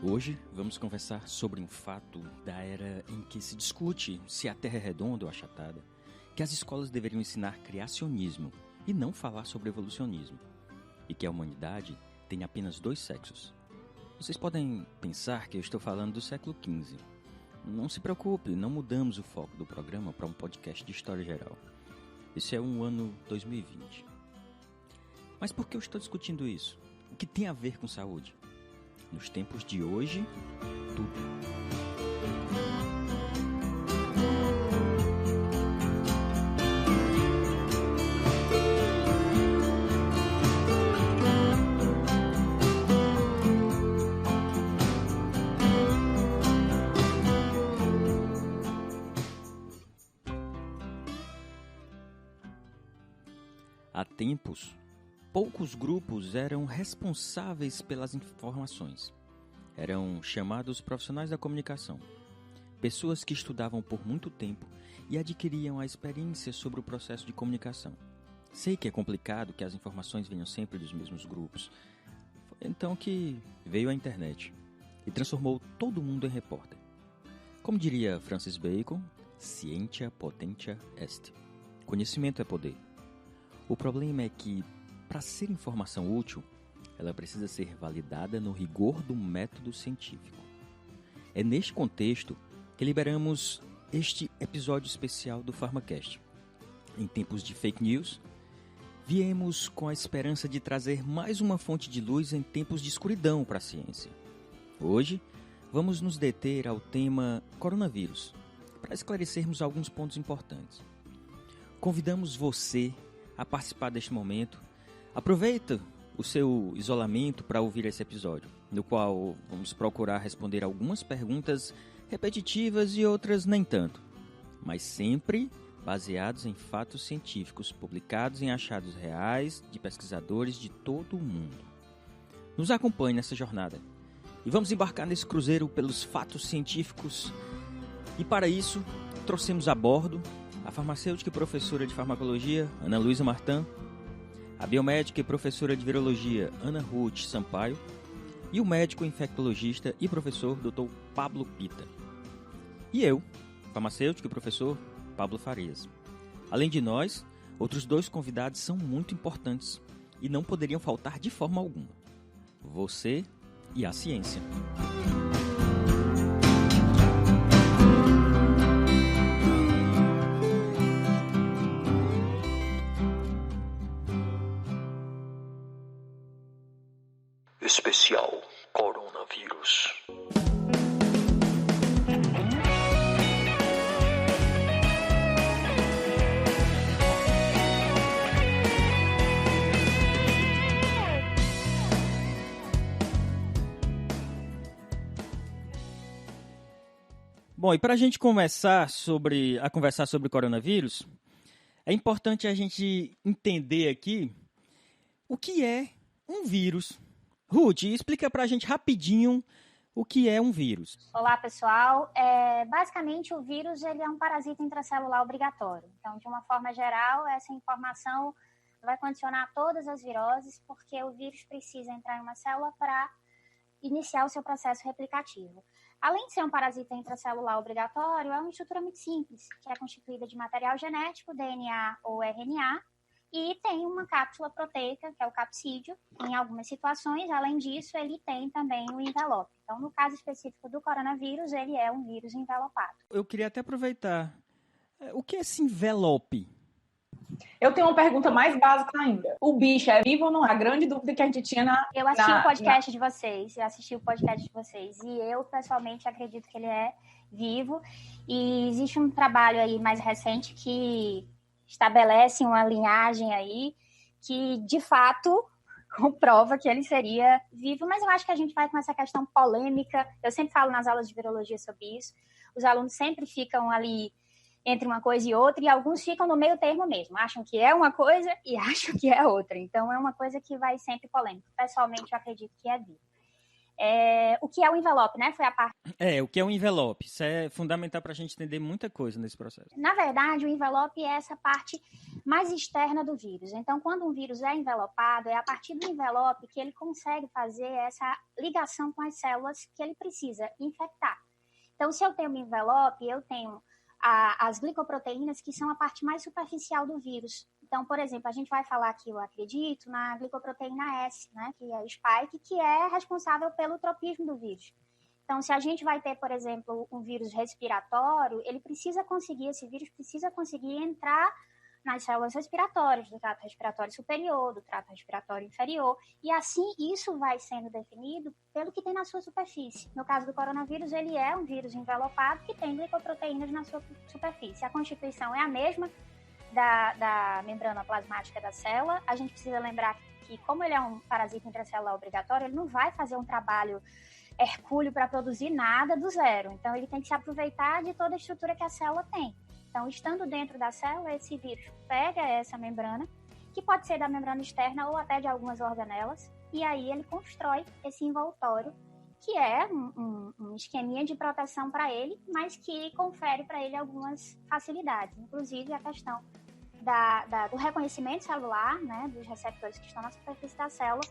Hoje vamos conversar sobre um fato da era em que se discute se a Terra é redonda ou achatada, que as escolas deveriam ensinar criacionismo e não falar sobre evolucionismo, e que a humanidade tem apenas 2 sexos. Vocês podem pensar que eu estou falando do século XV. Não se preocupe, não mudamos o foco do programa para um podcast de história geral. Esse é um ano 2020. Mas por que eu estou discutindo isso? O que tem a ver com saúde? Nos tempos de hoje, tudo. Há tempos, poucos grupos eram responsáveis pelas informações. Eram chamados profissionais da comunicação. Pessoas que estudavam por muito tempo e adquiriam a experiência sobre o processo de comunicação. Sei que é complicado que as informações venham sempre dos mesmos grupos. Foi então que veio a internet e transformou todo mundo em repórter. Como diria Francis Bacon, scientia potentia est. Conhecimento é poder. O problema é que, para ser informação útil, ela precisa ser validada no rigor do método científico. É neste contexto que liberamos este episódio especial do PharmaCast. Em tempos de fake news, viemos com a esperança de trazer mais uma fonte de luz em tempos de escuridão para a ciência. Hoje, vamos nos deter ao tema coronavírus, para esclarecermos alguns pontos importantes. Convidamos você a participar deste momento. Aproveita o seu isolamento para ouvir esse episódio, no qual vamos procurar responder algumas perguntas repetitivas e outras nem tanto, mas sempre baseados em fatos científicos publicados em achados reais de pesquisadores de todo o mundo. Nos acompanhe nessa jornada e vamos embarcar nesse cruzeiro pelos fatos científicos. E para isso, trouxemos a bordo a farmacêutica e professora de farmacologia, Ana Luísa Martã, a biomédica e professora de virologia, Ana Ruth Sampaio, e o médico infectologista e professor, Dr. Pablo Pita. E eu, farmacêutico e professor, Pablo Farias. Além de nós, outros 2 convidados são muito importantes e não poderiam faltar de forma alguma. Você e a ciência. Especial Coronavírus. Bom, e para a gente começar a conversar sobre coronavírus, é importante a gente entender aqui o que é um vírus. Ruth, explica para a gente rapidinho o que é um vírus. Olá, pessoal. Basicamente, o vírus ele é um parasita intracelular obrigatório. Então, de uma forma geral, essa informação vai condicionar todas as viroses, porque o vírus precisa entrar em uma célula para iniciar o seu processo replicativo. Além de ser um parasita intracelular obrigatório, é uma estrutura muito simples, que é constituída de material genético, DNA ou RNA, e tem uma cápsula proteica, que é o capsídeo, em algumas situações. Além disso, ele tem também o envelope. Então, no caso específico do coronavírus, ele é um vírus envelopado. Eu queria até aproveitar. O que é esse envelope? Eu tenho uma pergunta mais básica ainda. O bicho é vivo ou não? A grande dúvida que a gente tinha Eu assisti o podcast de vocês. E eu, pessoalmente, acredito que ele é vivo. E existe um trabalho aí mais recente que estabelece uma linhagem aí que, de fato, comprova que ele seria vivo, mas eu acho que a gente vai com essa questão polêmica. Eu sempre falo nas aulas de virologia sobre isso. Os alunos sempre ficam ali entre uma coisa e outra, e alguns ficam no meio termo mesmo. Acham que é uma coisa e acham que é outra. Então, é uma coisa que vai sempre polêmica. Pessoalmente, eu acredito que é vivo. O que é o envelope, né? Foi a parte... O que é o envelope? Isso é fundamental para a gente entender muita coisa nesse processo. Na verdade, o envelope é essa parte mais externa do vírus. Então, quando um vírus é envelopado, é a partir do envelope que ele consegue fazer essa ligação com as células que ele precisa infectar. Então, se eu tenho um envelope, eu tenho as glicoproteínas, que são a parte mais superficial do vírus. Então, por exemplo, a gente vai falar aqui, eu acredito, na glicoproteína S, né, que é o spike, que é responsável pelo tropismo do vírus. Então, se a gente vai ter, por exemplo, um vírus respiratório, esse vírus precisa conseguir entrar nas células respiratórias, do trato respiratório superior, do trato respiratório inferior, e assim isso vai sendo definido pelo que tem na sua superfície. No caso do coronavírus, ele é um vírus envelopado que tem glicoproteínas na sua superfície. A constituição é a mesma da membrana plasmática da célula. A gente precisa lembrar que, como ele é um parasita intracelular obrigatório, ele não vai fazer um trabalho hercúleo para produzir nada do zero. Então, ele tem que se aproveitar de toda a estrutura que a célula tem. Então, estando dentro da célula, esse vírus pega essa membrana, que pode ser da membrana externa ou até de algumas organelas, e aí ele constrói esse envoltório, que é um esqueminha de proteção para ele, mas que confere para ele algumas facilidades, inclusive a questão do reconhecimento celular, né, dos receptores que estão na superfície da célula,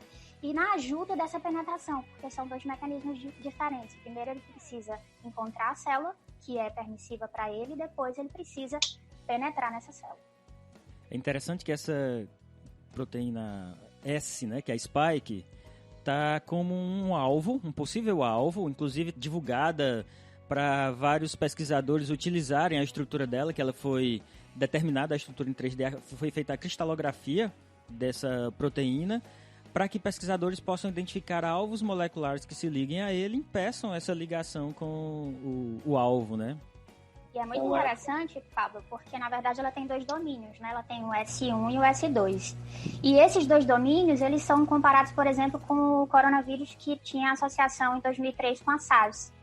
e na ajuda dessa penetração, porque são dois mecanismos diferentes. Primeiro, ele precisa encontrar a célula, que é permissiva para ele, e depois ele precisa penetrar nessa célula. É interessante que essa proteína S, né, que é a spike, está como um alvo, um possível alvo, inclusive divulgada para vários pesquisadores utilizarem a estrutura dela, que ela foi determinada, a estrutura em 3D, foi feita a cristalografia dessa proteína, para que pesquisadores possam identificar alvos moleculares que se liguem a ele e impeçam essa ligação com o alvo, né? E é muito interessante, Pablo, porque na verdade ela tem dois domínios, né? Ela tem o S1 e o S2. E esses dois domínios, eles são comparados, por exemplo, com o coronavírus que tinha associação em 2003 com a SARS.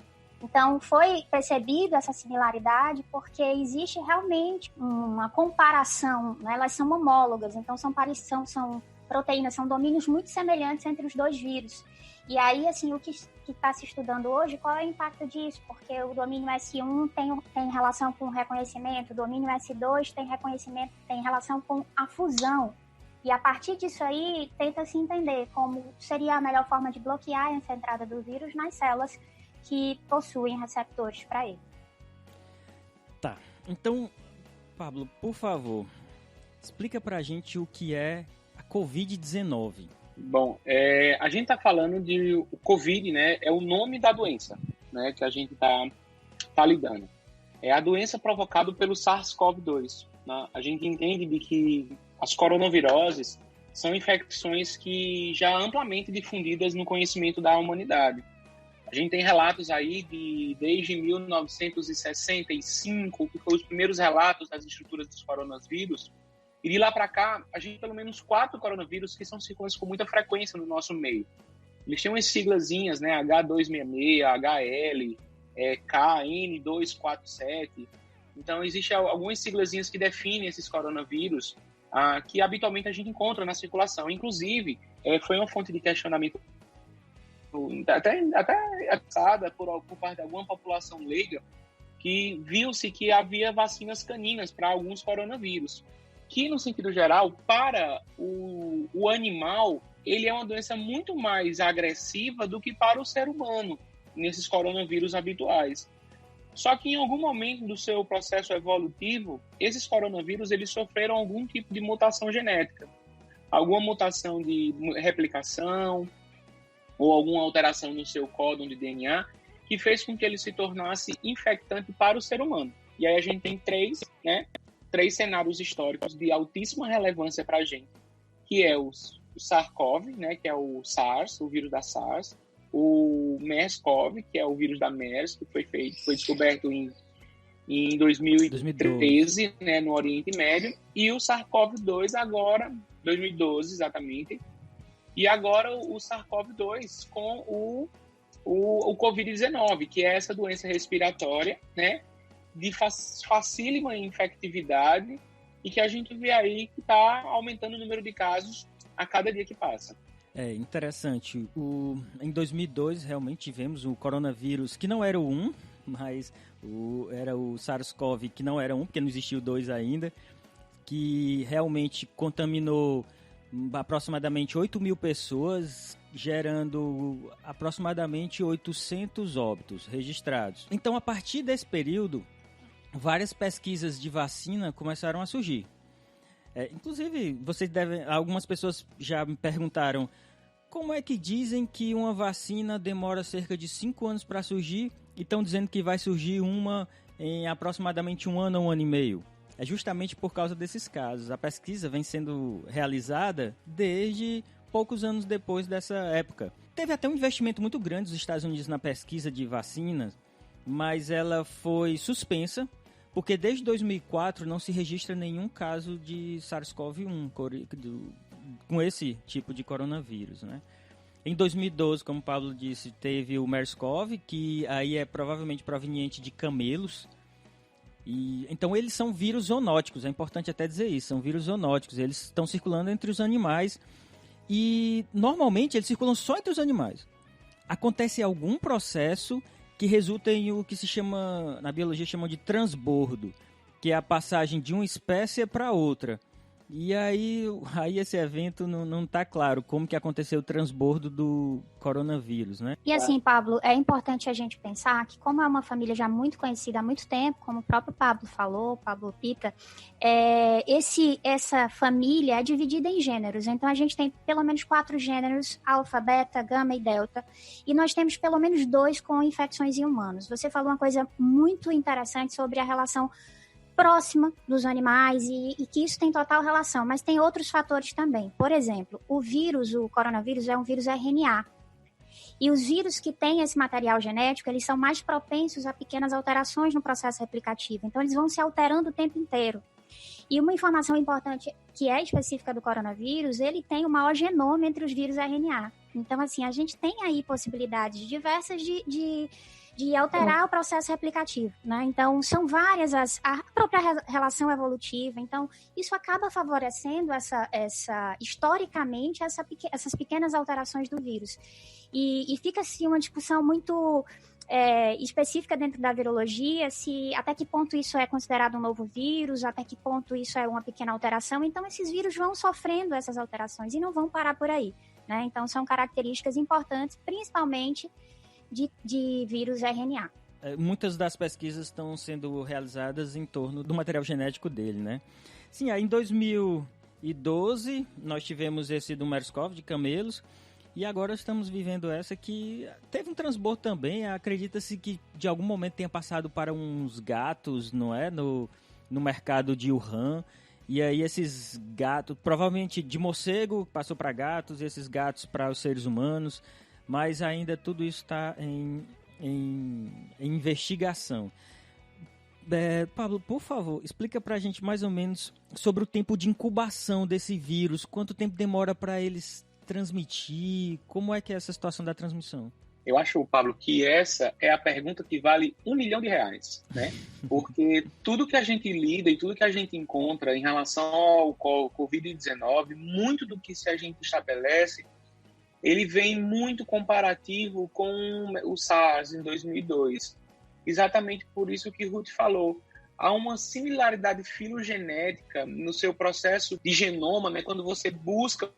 Então, foi percebida essa similaridade porque existe realmente uma comparação, né? Elas são homólogas, então são proteínas, são domínios muito semelhantes entre os dois vírus. E aí, assim, o que está se estudando hoje, qual é o impacto disso? Porque o domínio S1 tem relação com o reconhecimento, o domínio S2 tem relação com a fusão. E a partir disso aí, tenta-se entender como seria a melhor forma de bloquear essa entrada do vírus nas células que possuem receptores para ele. Tá, então, Pablo, por favor, explica pra gente o que é a Covid-19. Bom, a gente está falando de o Covid, né? É o nome da doença, né? Que a gente tá lidando. É a doença provocada pelo SARS-CoV-2. Né? A gente entende de que as coronaviroses são infecções que já amplamente difundidas no conhecimento da humanidade. A gente tem relatos aí desde 1965, que foram os primeiros relatos das estruturas dos coronavírus. E de lá para cá, a gente tem pelo menos 4 coronavírus que são circulados com muita frequência no nosso meio. Eles têm umas siglazinhas, né? H266, HL, KN247. Então, existem algumas siglazinhas que definem esses coronavírus que habitualmente a gente encontra na circulação. Inclusive, foi uma fonte de questionamento até passada por parte de alguma população leiga, que viu-se que havia vacinas caninas para alguns coronavírus, que no sentido geral, para o animal, ele é uma doença muito mais agressiva do que para o ser humano, nesses coronavírus habituais. Só que em algum momento do seu processo evolutivo, esses coronavírus eles sofreram algum tipo de mutação genética, alguma mutação de replicação, ou alguma alteração no seu códon de DNA, que fez com que ele se tornasse infectante para o ser humano. E aí a gente tem três cenários históricos de altíssima relevância para a gente, que é o SARS-CoV, né, que é o SARS, o vírus da SARS, o MERS-CoV, que é o vírus da MERS, que foi descoberto em 2013, né, no Oriente Médio, e o SARS-CoV-2 agora, 2012 exatamente, e agora o SARS-CoV-2 com o Covid-19, que é essa doença respiratória, né, de facílima infectividade e que a gente vê aí que está aumentando o número de casos a cada dia que passa. É interessante. Em 2002, realmente tivemos o coronavírus, que não era o 1, mas era o SARS-CoV, que não era 1, porque não existia o 2 ainda, que realmente contaminou aproximadamente 8 mil pessoas, gerando aproximadamente 800 óbitos registrados. Então, a partir desse período, várias pesquisas de vacina começaram a surgir. Inclusive, algumas pessoas já me perguntaram como é que dizem que uma vacina demora cerca de 5 anos para surgir e estão dizendo que vai surgir uma em aproximadamente 1 ano ou 1 ano e meio. É justamente por causa desses casos. A pesquisa vem sendo realizada desde poucos anos depois dessa época. Teve até um investimento muito grande dos Estados Unidos na pesquisa de vacinas, mas ela foi suspensa, porque desde 2004 não se registra nenhum caso de SARS-CoV-1 com esse tipo de coronavírus, né? Em 2012, como o Pablo disse, teve o MERS-CoV, que aí é provavelmente proveniente de camelos. Então eles são vírus zoonóticos, é importante até dizer isso, são vírus zoonóticos, eles estão circulando entre os animais e normalmente eles circulam só entre os animais. Acontece algum processo que resulta em o que se chama, na biologia chamam de transbordo, que é a passagem de uma espécie para outra. E aí esse evento não está claro como que aconteceu o transbordo do coronavírus, né? E assim, Pablo, é importante a gente pensar que como é uma família já muito conhecida há muito tempo, como o próprio Pablo falou, Pablo Pita, essa família é dividida em gêneros. Então a gente tem pelo menos 4 gêneros, alfa, beta, gama e delta, e nós temos pelo menos 2 com infecções em humanos. Você falou uma coisa muito interessante sobre a relação próxima dos animais e que isso tem total relação, mas tem outros fatores também. Por exemplo, o coronavírus é um vírus RNA. E os vírus que têm esse material genético, eles são mais propensos a pequenas alterações no processo replicativo. Então, eles vão se alterando o tempo inteiro. E uma informação importante que é específica do coronavírus, ele tem o maior genoma entre os vírus RNA. Então, assim, a gente tem aí possibilidades diversas de alterar o processo replicativo, né? Então, são várias a própria relação evolutiva. Então, isso acaba favorecendo historicamente, essas pequenas alterações do vírus. E fica-se uma discussão muito específica dentro da virologia, até que ponto isso é considerado um novo vírus, até que ponto isso é uma pequena alteração. Então, esses vírus vão sofrendo essas alterações e não vão parar por aí, né? Então, são características importantes, principalmente de vírus RNA. Muitas das pesquisas estão sendo realizadas em torno do material genético dele, né? Sim, aí em 2012 nós tivemos esse do MERS-CoV de camelos e agora estamos vivendo essa que teve um transbordo também. Acredita-se que de algum momento tenha passado para uns gatos, não é? No mercado de Wuhan. E aí esses gatos, provavelmente de morcego, passou para gatos, e esses gatos para os seres humanos. Mas ainda tudo isso está em investigação. Pablo, por favor, explica pra gente mais ou menos sobre o tempo de incubação desse vírus, quanto tempo demora para eles transmitir, como é que é essa situação da transmissão? Eu acho, Pablo, que essa é a pergunta que vale R$1 milhão, né? Porque tudo que a gente lida e tudo que a gente encontra em relação ao Covid-19, muito do que a gente estabelece, ele vem muito comparativo com o SARS em 2002. Exatamente por isso que Ruth falou. Há uma similaridade filogenética no seu processo de genoma, né? Quando você busca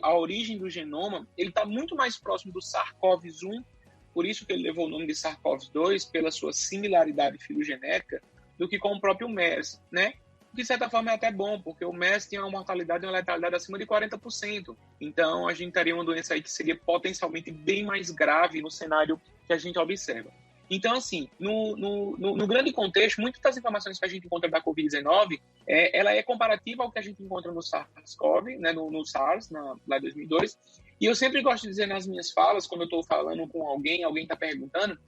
a origem do genoma, ele está muito mais próximo do SARS-CoV-1, por isso que ele levou o nome de SARS-CoV-2, pela sua similaridade filogenética, do que com o próprio MERS, né? De certa forma é até bom, porque o MERS tinha uma mortalidade e uma letalidade acima de 40%. Então, a gente teria uma doença aí que seria potencialmente bem mais grave no cenário que a gente observa. Então, assim, no grande contexto, muitas das informações que a gente encontra da Covid-19, ela é comparativa ao que a gente encontra no SARS-CoV, né, no SARS, lá em 2002. E eu sempre gosto de dizer nas minhas falas, quando eu estou falando com alguém está perguntando,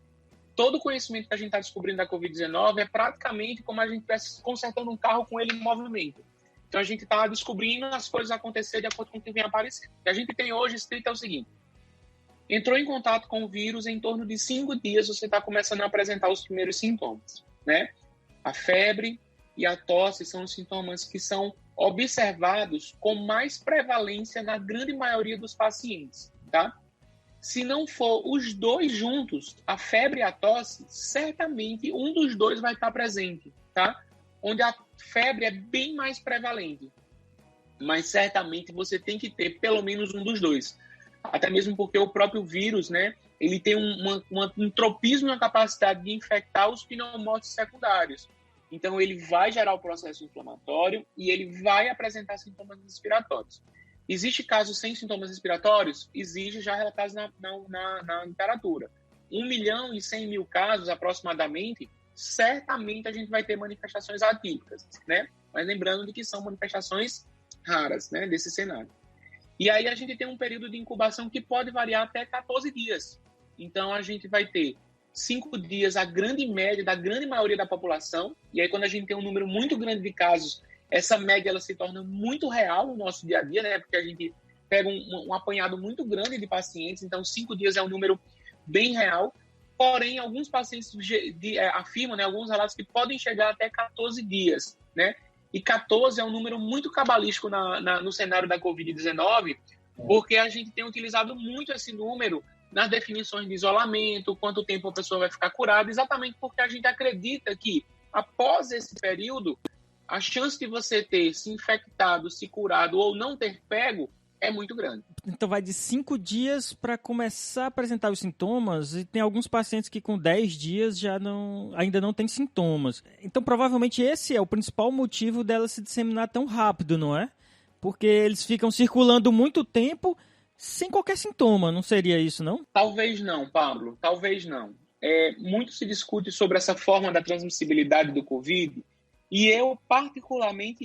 todo o conhecimento que a gente está descobrindo da Covid-19 é praticamente como a gente estivesse consertando um carro com ele em movimento. Então, a gente está descobrindo as coisas acontecer de acordo com o que vem aparecendo. O que a gente tem hoje escrito é o seguinte: entrou em contato com o vírus, em torno de 5 dias você está começando a apresentar os primeiros sintomas, né? A febre e a tosse são os sintomas que são observados com mais prevalência na grande maioria dos pacientes, tá? Se não for os dois juntos, a febre e a tosse, certamente um dos dois vai estar presente, tá? Onde a febre é bem mais prevalente. Mas certamente você tem que ter pelo menos um dos dois. Até mesmo porque o próprio vírus, né, ele tem um tropismo na capacidade de infectar os pneumócitos secundários. Então, ele vai gerar o processo inflamatório e ele vai apresentar sintomas respiratórios. Existe casos sem sintomas respiratórios? Existe, já relatados na literatura. 1.100.000 casos, aproximadamente, certamente a gente vai ter manifestações atípicas, né? Mas lembrando de que são manifestações raras, né, desse cenário. E aí a gente tem um período de incubação que pode variar até 14 dias. Então, a gente vai ter 5 dias a grande média da grande maioria da população. E aí, quando a gente tem um número muito grande de casos, essa média ela se torna muito real no nosso dia a dia, né? Porque a gente pega um apanhado muito grande de pacientes. Então, 5 dias é um número bem real. Porém, alguns pacientes afirmam, né, alguns relatos que podem chegar até 14 dias, né? E 14 é um número muito cabalístico no cenário da Covid-19, porque a gente tem utilizado muito esse número nas definições de isolamento, quanto tempo a pessoa vai ficar curada, exatamente porque a gente acredita que, após esse período, a chance de você ter se infectado, se curado ou não ter pego é muito grande. Então vai de 5 dias para começar a apresentar os sintomas, e tem alguns pacientes que com 10 dias ainda não tem sintomas. Então provavelmente esse é o principal motivo dela se disseminar tão rápido, não é? Porque eles ficam circulando muito tempo sem qualquer sintoma, não seria isso, não? Talvez não, Pablo, talvez não. Muito se discute sobre essa forma da transmissibilidade do Covid, e eu, particularmente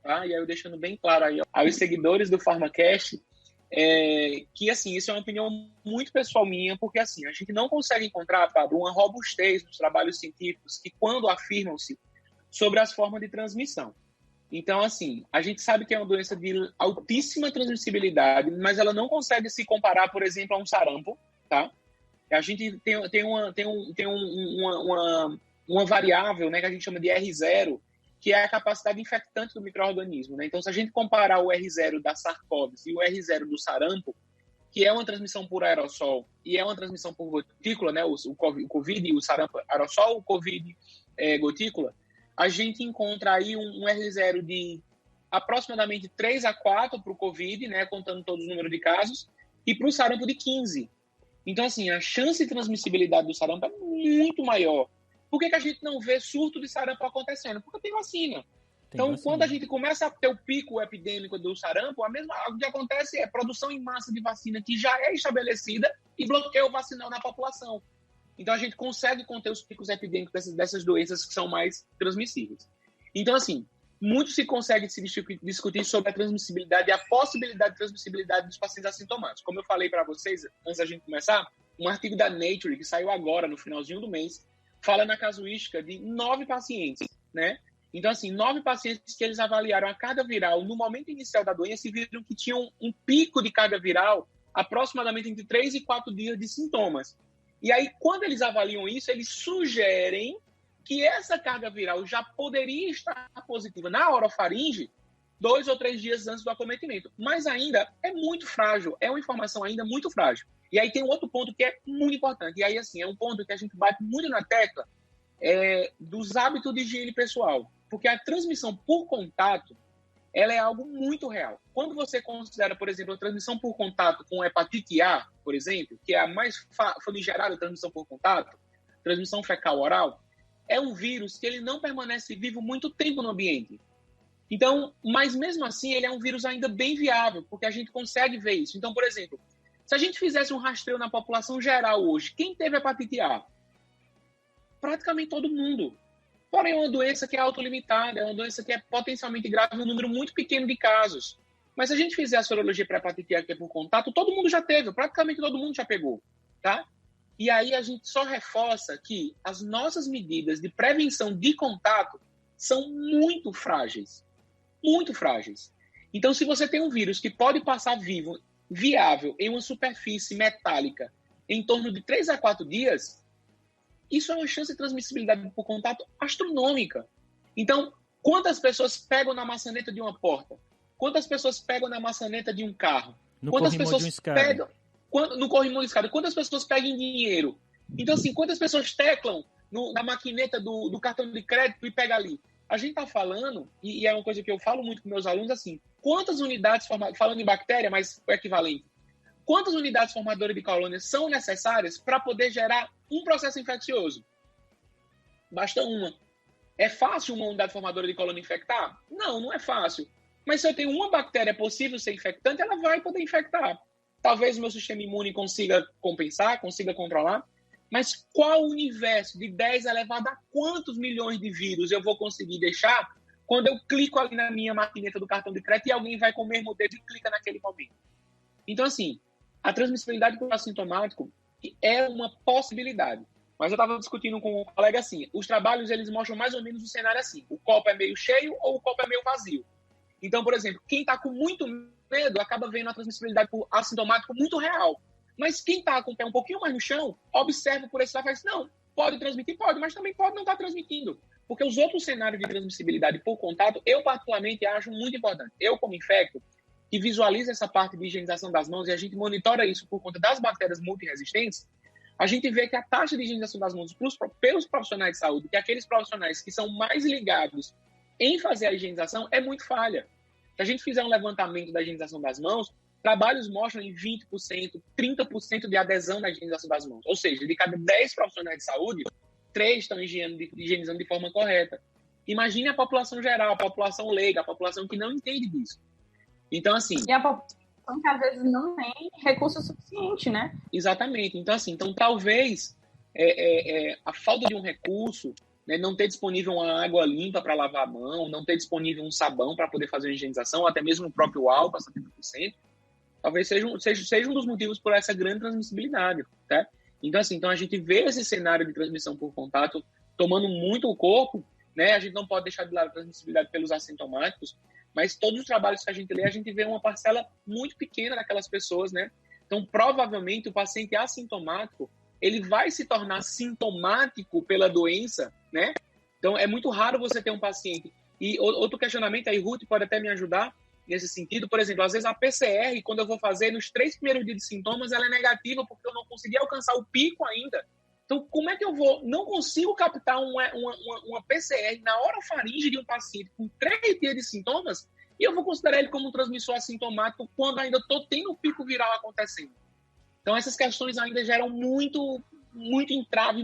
tá? E aí eu deixando bem claro aí aos seguidores do PharmaCast, que assim, isso é uma opinião muito pessoal minha, porque assim, a gente não consegue encontrar, Pablo, uma robustez nos trabalhos científicos que quando afirmam-se sobre as formas de transmissão. Então, assim, a gente sabe que é uma doença de altíssima transmissibilidade, mas ela não consegue se comparar, por exemplo, a um sarampo, tá? A gente tem uma variável, né, que a gente chama de R0, que é a capacidade infectante do micro-organismo, né? Então, se a gente comparar o R0 da SARS-CoV e o R0 do sarampo, que é uma transmissão por aerossol e é uma transmissão por gotícula, né? O Covid e o sarampo aerossol, o Covid gotícula, a gente encontra aí um R0 de aproximadamente 3 a 4 para o Covid, né? Contando todos os números de casos, e para o sarampo de 15. Então, assim, a chance de transmissibilidade do sarampo é muito maior. Por que a gente não vê surto de sarampo acontecendo? Porque tem vacina. Então, quando a gente começa a ter o pico epidêmico do sarampo, o que acontece é produção em massa de vacina que já é estabelecida e bloqueio vacinal na população. Então, a gente consegue conter os picos epidêmicos dessas doenças que são mais transmissíveis. Então, assim, muito se consegue se discutir sobre a transmissibilidade e a possibilidade de transmissibilidade dos pacientes assintomáticos. Como eu falei para vocês, antes da gente começar, um artigo da Nature, que saiu agora, no finalzinho do mês, fala na casuística de 9 pacientes, né? Então, assim, 9 pacientes que eles avaliaram a carga viral no momento inicial da doença e viram que tinham um pico de carga viral aproximadamente entre 3 e 4 dias de sintomas. E aí, quando eles avaliam isso, eles sugerem que essa carga viral já poderia estar positiva na orofaringe 2 ou 3 dias antes do acometimento. Mas ainda é muito frágil, é uma informação ainda muito frágil. E aí tem um outro ponto que é muito importante. E aí, assim, é um ponto que a gente bate muito na tecla dos hábitos de higiene pessoal. Porque a transmissão por contato, ela é algo muito real. Quando você considera, por exemplo, a transmissão por contato com hepatite A, por exemplo, que é a mais famigerada transmissão por contato, transmissão fecal oral, é um vírus que ele não permanece vivo muito tempo no ambiente. Então, mas mesmo assim, ele é um vírus ainda bem viável, porque a gente consegue ver isso. Então, por exemplo, se a gente fizesse um rastreio na população geral hoje, quem teve hepatite A? Praticamente todo mundo. Porém, é uma doença que é autolimitada, é uma doença que é potencialmente grave em um número muito pequeno de casos. Mas se a gente fizer a sorologia para hepatite A, que é por contato, todo mundo já teve, praticamente todo mundo já pegou, tá? E aí a gente só reforça que as nossas medidas de prevenção de contato são muito frágeis. Muito frágeis. Então, se você tem um vírus que pode passar viável em uma superfície metálica em torno de 3 a 4 dias, isso é uma chance de transmissibilidade por contato astronômica. Então, Quantas pessoas pegam na maçaneta de uma porta? Quantas pessoas pegam na maçaneta de um carro? Quantas pessoas pegam no corrimão de escada? Quantas pessoas pegam dinheiro? Então, assim, quantas pessoas teclam na maquineta do cartão de crédito e pega ali? A gente está falando, e é uma coisa que eu falo muito com meus alunos, assim, quantas unidades, falando em bactéria, mas o equivalente, quantas unidades formadoras de colônias são necessárias para poder gerar um processo infeccioso? Basta uma. É fácil uma unidade formadora de colônia infectar? Não, não é fácil. Mas se eu tenho uma bactéria possível ser infectante, ela vai poder infectar. Talvez o meu sistema imune consiga compensar, consiga controlar. Mas qual universo de 10 elevado a quantos milhões de vírus eu vou conseguir deixar quando eu clico ali na minha maquineta do cartão de crédito e alguém vai com o mesmo dedo e clica naquele momento? Então, assim, a transmissibilidade por assintomático é uma possibilidade. Mas eu estava discutindo com um colega assim, os trabalhos eles mostram mais ou menos o cenário assim, o copo é meio cheio ou o copo é meio vazio. Então, por exemplo, quem está com muito medo acaba vendo a transmissibilidade por assintomático muito real. Mas quem está com o pé um pouquinho mais no chão, observa por esse lado e faz, não, pode transmitir? Pode, mas também pode não estar transmitindo. Porque os outros cenários de transmissibilidade por contato, eu particularmente acho muito importante. Eu, como infecto, que visualiza essa parte de higienização das mãos e a gente monitora isso por conta das bactérias multiresistentes, a gente vê que a taxa de higienização das mãos pelos profissionais de saúde, que aqueles profissionais que são mais ligados em fazer a higienização, é muito falha. Se a gente fizer um levantamento da higienização das mãos, trabalhos mostram em 20%, 30% de adesão na higienização das mãos. Ou seja, de cada 10 profissionais de saúde, 3 estão higienizando de forma correta. Imagine a população geral, a população leiga, a população que não entende disso. Então, assim... E a população que às vezes não tem recurso suficiente, né? Exatamente. Então, assim, talvez a falta de um recurso, né, não ter disponível uma água limpa para lavar a mão, não ter disponível um sabão para poder fazer a higienização, ou até mesmo o próprio álcool a 70%, talvez seja um dos motivos por essa grande transmissibilidade, tá? Então, assim, a gente vê esse cenário de transmissão por contato tomando muito o corpo, né? A gente não pode deixar de lado a transmissibilidade pelos assintomáticos, mas todos os trabalhos que a gente lê, a gente vê uma parcela muito pequena daquelas pessoas, né? Então, provavelmente, o paciente assintomático, ele vai se tornar sintomático pela doença, né? Então, é muito raro você ter um paciente. E outro questionamento, aí, Ruth pode até me ajudar nesse sentido. Por exemplo, às vezes a PCR, quando eu vou fazer, nos 3 primeiros dias de sintomas, ela é negativa porque eu não consegui alcançar o pico ainda. Então, como é que eu não consigo captar uma PCR na orofaringe de um paciente com 3 dias de sintomas e eu vou considerar ele como um transmissor assintomático quando ainda estou tendo o pico viral acontecendo? Então, essas questões ainda geram muito entrave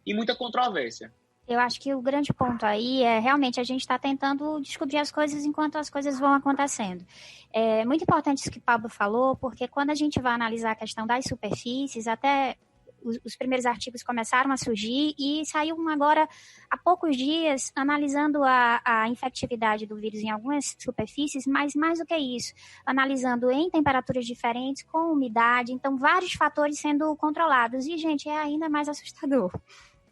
e muita controvérsia. Eu acho que o grande ponto aí é realmente a gente está tentando descobrir as coisas enquanto as coisas vão acontecendo. É muito importante isso que o Pablo falou, porque quando a gente vai analisar a questão das superfícies, até os primeiros artigos começaram a surgir e saiu agora há poucos dias analisando a infectividade do vírus em algumas superfícies, mas mais do que isso, analisando em temperaturas diferentes, com umidade, então vários fatores sendo controlados. E, gente, é ainda mais assustador.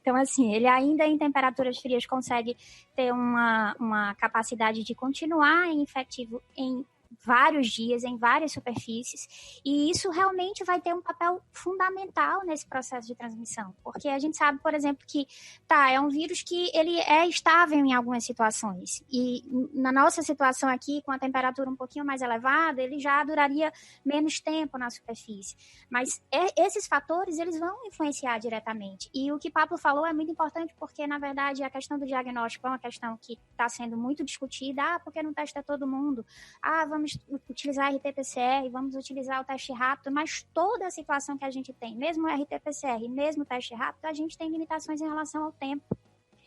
Então, assim, ele ainda em temperaturas frias consegue ter uma capacidade de continuar infectivo em vários dias, em várias superfícies, e isso realmente vai ter um papel fundamental nesse processo de transmissão, porque a gente sabe, por exemplo, que é um vírus que ele é estável em algumas situações, e na nossa situação aqui, com a temperatura um pouquinho mais elevada, ele já duraria menos tempo na superfície, mas esses fatores, eles vão influenciar diretamente, e o que Pablo falou é muito importante, porque, na verdade, a questão do diagnóstico é uma questão que está sendo muito discutida, porque não testa todo mundo, vamos utilizar RT-PCR, vamos utilizar o teste rápido, mas toda a situação que a gente tem, mesmo o RT-PCR, mesmo o teste rápido, a gente tem limitações em relação ao tempo.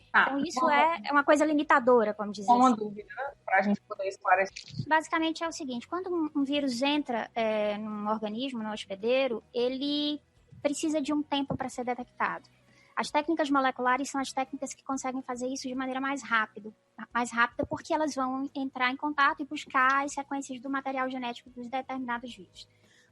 Então, isso é uma coisa limitadora, como dizer. Uma dúvida, para a gente poder esclarecer. Basicamente é o seguinte, quando um vírus entra num organismo, no hospedeiro, ele precisa de um tempo para ser detectado. As técnicas moleculares são as técnicas que conseguem fazer isso de maneira mais rápida porque elas vão entrar em contato e buscar as sequências do material genético dos determinados vírus.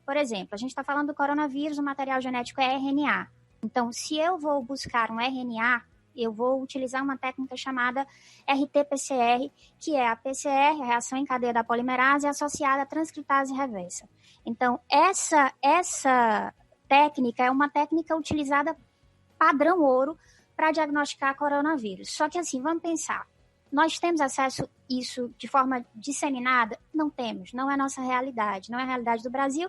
Por exemplo, a gente está falando do coronavírus, o material genético é RNA. Então, se eu vou buscar um RNA, eu vou utilizar uma técnica chamada RT-PCR, que é a PCR, a reação em cadeia da polimerase, associada à transcriptase reversa. Então, essa técnica é uma técnica utilizada padrão ouro para diagnosticar coronavírus. Só que assim, vamos pensar, Nós temos acesso a isso de forma disseminada? Não temos, não é a nossa realidade, não é a realidade do Brasil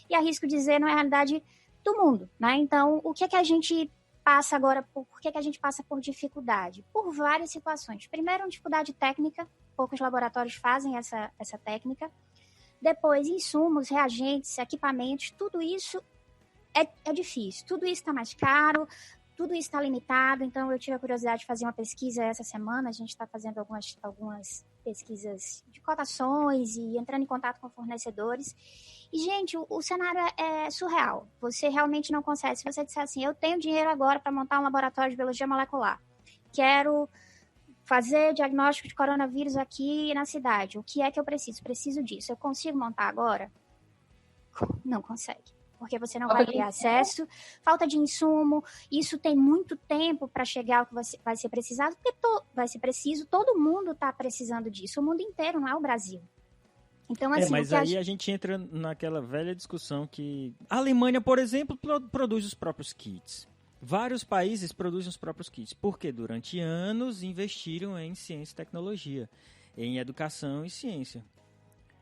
e arrisco dizer, não é a realidade do mundo, né? Então, o que é que a gente passa agora, por que a gente passa por dificuldade? Por várias situações. Primeiro, uma dificuldade técnica, poucos laboratórios fazem essa técnica. Depois, insumos, reagentes, equipamentos, tudo isso é difícil. Tudo isso está mais caro, tudo isso está limitado. Então, eu tive a curiosidade de fazer uma pesquisa essa semana. A gente está fazendo algumas pesquisas de cotações e entrando em contato com fornecedores. E, gente, o cenário é surreal. Você realmente não consegue. Se você disser assim, eu tenho dinheiro agora para montar um laboratório de biologia molecular, quero fazer diagnóstico de coronavírus aqui na cidade, o que é que eu preciso? Preciso disso. Eu consigo montar agora? Não consegue. Porque você não vai ter acesso, falta de insumo, isso tem muito tempo para chegar ao que vai ser precisado, porque vai ser preciso, todo mundo está precisando disso, o mundo inteiro, não é o Brasil. Então, assim, mas aí a gente entra naquela velha discussão que a Alemanha, por exemplo, produz os próprios kits. Vários países produzem os próprios kits, porque durante anos investiram em ciência e tecnologia, em educação e ciência.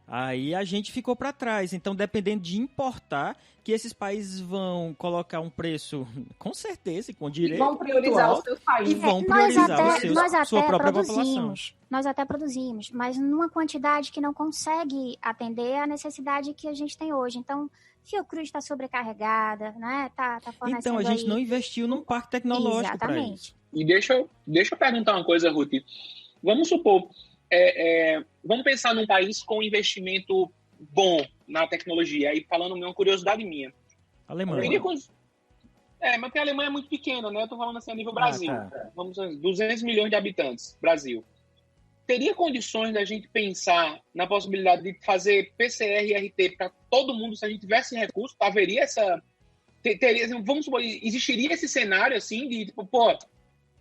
Aí a gente ficou para trás. Então, dependendo de importar, que esses países vão colocar um preço, com certeza, e com direito. E vão priorizar os seus países. E vão priorizar sua própria população. Nós até produzimos, mas numa quantidade que não consegue atender a necessidade que a gente tem hoje. Então, Fiocruz está sobrecarregada, né? Tá fornecendo então, a gente não investiu num parque tecnológico para isso. E deixa eu perguntar uma coisa, Ruth. Vamos supor... vamos pensar num país com investimento bom na tecnologia. Aí falando uma curiosidade minha. Alemanha. Mas a Alemanha é muito pequena, né? Eu tô falando assim a nível Brasil. Tá. Vamos 200 milhões de habitantes, Brasil. Teria condições da gente pensar na possibilidade de fazer PCR e RT para todo mundo se a gente tivesse recurso? Haveria essa... vamos supor, existiria esse cenário assim de tipo,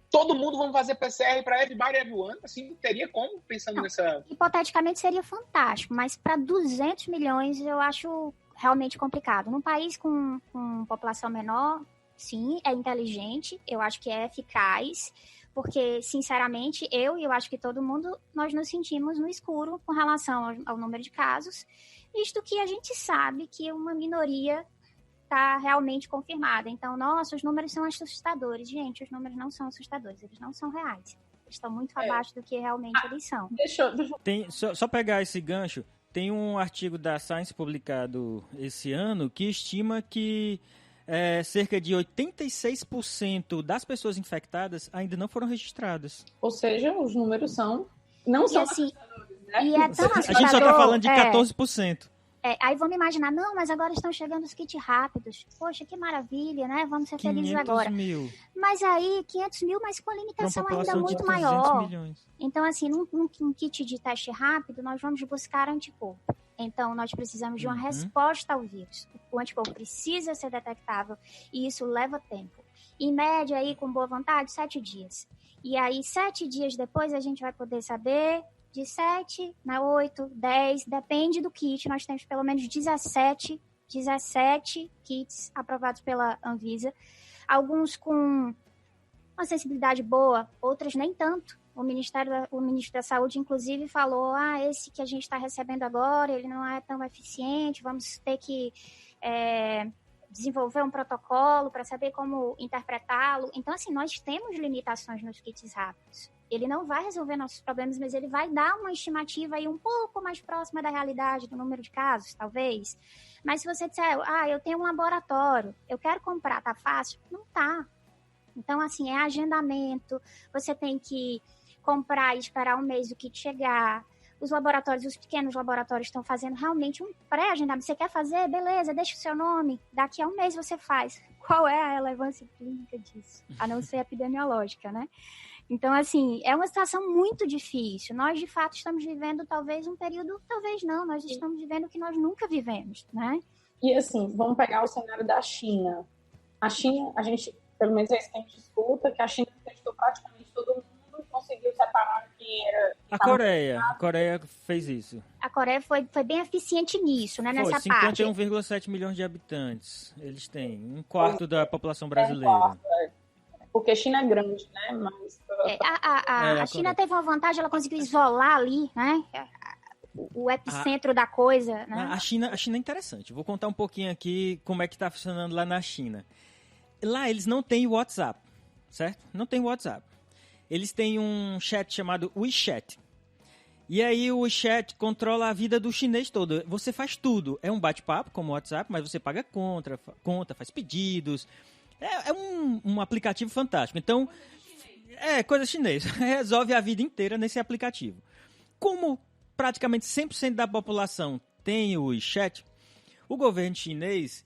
todo mundo vamos fazer PCR para everybody, everyone? Assim, teria como, pensando nessa... Hipoteticamente seria fantástico, mas para 200 milhões eu acho realmente complicado. Num país com população menor, sim, é inteligente, eu acho que é eficaz, porque, sinceramente, eu acho que todo mundo, nós nos sentimos no escuro com relação ao número de casos, visto que a gente sabe que uma minoria está realmente confirmada. Então, nossa, os números são assustadores. Gente, os números não são assustadores, eles não são reais. Eles estão muito abaixo do que realmente eles são. Deixa... Só pegar esse gancho, tem um artigo da Science publicado esse ano que estima que cerca de 86% das pessoas infectadas ainda não foram registradas. Ou seja, os números não são assim, assustadores, né? E é tão assustador, a gente só está falando de 14%. Aí vamos imaginar, não, mas agora estão chegando os kits rápidos. Poxa, que maravilha, né? Vamos ser felizes agora. 500 mil. Mas aí, 500 mil, mas com a limitação ainda muito maior. Milhões. Então, assim, num kit de teste rápido, nós vamos buscar anticorpo. Então, nós precisamos de uma resposta ao vírus. O anticorpo precisa ser detectável e isso leva tempo. Em média, aí, com boa vontade, 7 dias. E aí, 7 dias depois, a gente vai poder saber... De 7, 8, 10, depende do kit. Nós temos pelo menos 17 kits aprovados pela Anvisa. Alguns com uma sensibilidade boa, outros nem tanto. O ministro da Saúde, inclusive, falou, esse que a gente está recebendo agora, ele não é tão eficiente, vamos ter que desenvolver um protocolo para saber como interpretá-lo. Então, assim, nós temos limitações nos kits rápidos. Ele não vai resolver nossos problemas, mas ele vai dar uma estimativa aí um pouco mais próxima da realidade, do número de casos, talvez. Mas se você disser, eu tenho um laboratório, eu quero comprar, tá fácil? Não tá. Então, assim, é agendamento, você tem que comprar e esperar um mês o kit chegar. Os laboratórios, os pequenos laboratórios estão fazendo realmente um pré-agendamento. Você quer fazer? Beleza, deixa o seu nome. Daqui a um mês você faz. Qual é a relevância clínica disso? A não ser epidemiológica, né? Então, assim, é uma situação muito difícil. Nós, de fato, estamos vivendo talvez um período, talvez não, nós estamos vivendo o que nós nunca vivemos, né? E, assim, vamos pegar o cenário da China. A China, a gente, pelo menos é isso que a gente escuta, que a China testou praticamente todo mundo, conseguiu separar que era... A Coreia fez isso. A Coreia foi bem eficiente nisso, né, nessa parte. 51,7 milhões de habitantes. Eles têm um quarto da população brasileira. porque China é grande, né? Mas A China teve uma vantagem, ela conseguiu isolar ali, né? O epicentro da coisa, né? A China é interessante. Vou contar um pouquinho aqui como é que está funcionando lá na China. Lá eles não têm WhatsApp, certo? Não tem WhatsApp. Eles têm um chat chamado WeChat. E aí o WeChat controla a vida do chinês todo. Você faz tudo. É um bate-papo como o WhatsApp, mas você paga conta, faz pedidos. É um aplicativo fantástico. Então, é coisa chinesa. Resolve a vida inteira nesse aplicativo. Como praticamente 100% da população tem o WeChat, o governo chinês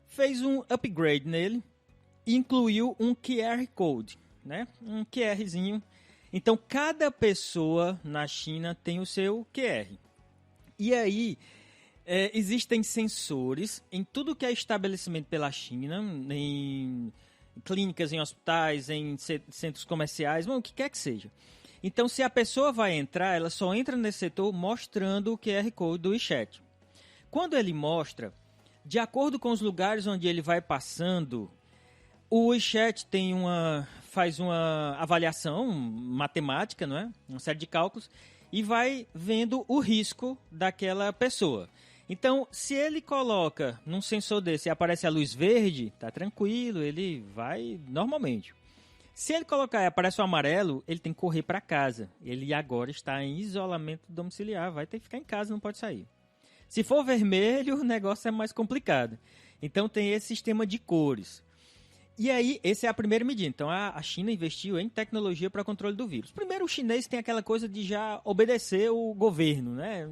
fez um upgrade nele e incluiu um QR Code, né? Um QRzinho. Então, cada pessoa na China tem o seu QR. E aí, existem sensores em tudo que é estabelecimento pela China, em clínicas, em hospitais, em centros comerciais, o que quer que seja. Então, se a pessoa vai entrar, ela só entra nesse setor mostrando o QR Code do WeChat. Quando ele mostra, de acordo com os lugares onde ele vai passando, o WeChat faz uma avaliação matemática, não é? Uma série de cálculos, e vai vendo o risco daquela pessoa. Então, se ele coloca num sensor desse e aparece a luz verde, tá tranquilo, ele vai normalmente. Se ele colocar e aparece o amarelo, ele tem que correr para casa. Ele agora está em isolamento domiciliar, vai ter que ficar em casa, não pode sair. Se for vermelho, o negócio é mais complicado. Então tem esse sistema de cores. E aí, essa é a primeira medida. Então a China investiu em tecnologia para controle do vírus. Primeiro, o chinês tem aquela coisa de já obedecer o governo, né?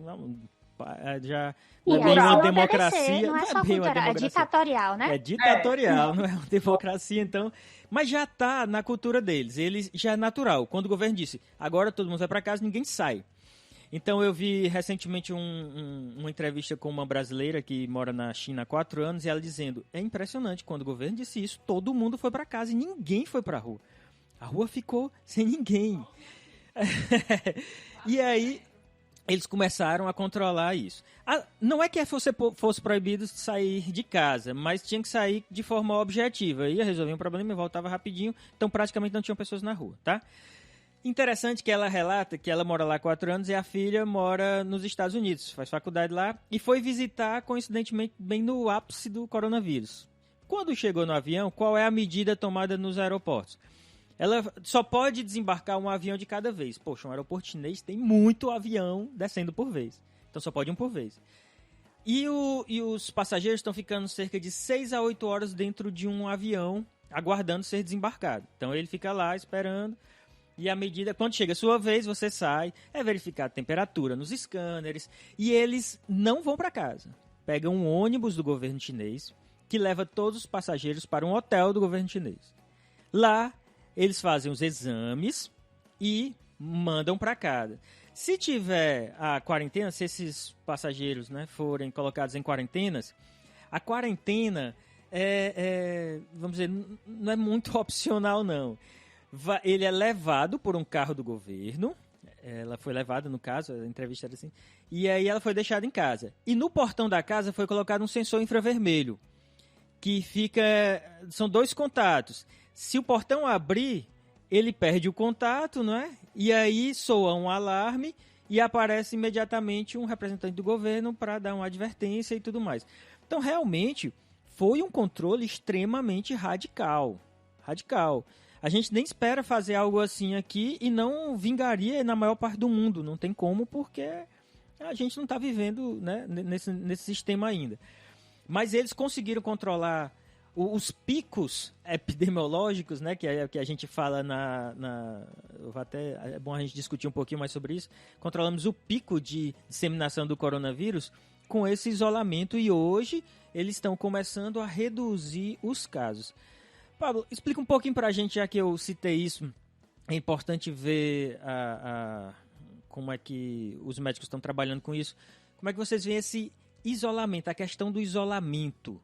Já não é bem uma democracia. Não é só cultural, é ditatorial, né? É ditatorial, não é uma democracia, então. Mas já está na cultura deles. Eles já é natural. Quando o governo disse, agora todo mundo vai para casa, ninguém sai. Então eu vi recentemente uma entrevista com uma brasileira que mora na China há 4 anos e ela dizendo, é impressionante, quando o governo disse isso, todo mundo foi para casa e ninguém foi para a rua. A rua ficou sem ninguém. E aí eles começaram a controlar isso. Não é que fosse proibido sair de casa, mas tinha que sair de forma objetiva. Ia resolver um problema e voltava rapidinho, então praticamente não tinham pessoas na rua, tá? Interessante que ela relata que ela mora lá há 4 anos e a filha mora nos Estados Unidos, faz faculdade lá, e foi visitar, coincidentemente, bem no ápice do coronavírus. Quando chegou no avião, qual é a medida tomada nos aeroportos? Ela só pode desembarcar um avião de cada vez. Poxa, um aeroporto chinês tem muito avião descendo por vez. Então só pode um por vez. E os passageiros estão ficando cerca de 6 a 8 horas dentro de um avião, aguardando ser desembarcado. Então ele fica lá esperando. E à medida, quando chega a sua vez, você sai, é verificar a temperatura nos scanners, e eles não vão para casa. Pegam um ônibus do governo chinês, que leva todos os passageiros para um hotel do governo chinês. Lá, eles fazem os exames e mandam para casa. Se tiver a quarentena, se esses passageiros, né, forem colocados em quarentenas, a quarentena vamos dizer, não é muito opcional, não. Ele é levado por um carro do governo. Ela foi levada, no caso, a entrevista era assim. E aí ela foi deixada em casa. E no portão da casa foi colocado um sensor infravermelho. Que são 2 contatos. Se o portão abrir, ele perde o contato, não é? E aí soa um alarme e aparece imediatamente um representante do governo para dar uma advertência e tudo mais. Então, realmente, foi um controle extremamente radical. Radical. A gente nem espera fazer algo assim aqui e não vingaria na maior parte do mundo. Não tem como, porque a gente não está vivendo, né, nesse sistema ainda. Mas eles conseguiram controlar os picos epidemiológicos, né, que a gente fala é bom a gente discutir um pouquinho mais sobre isso. Controlamos o pico de disseminação do coronavírus com esse isolamento e hoje eles estão começando a reduzir os casos. Pablo, explica um pouquinho pra gente, já que eu citei isso. É importante ver como é que os médicos estão trabalhando com isso. Como é que vocês veem esse isolamento, a questão do isolamento?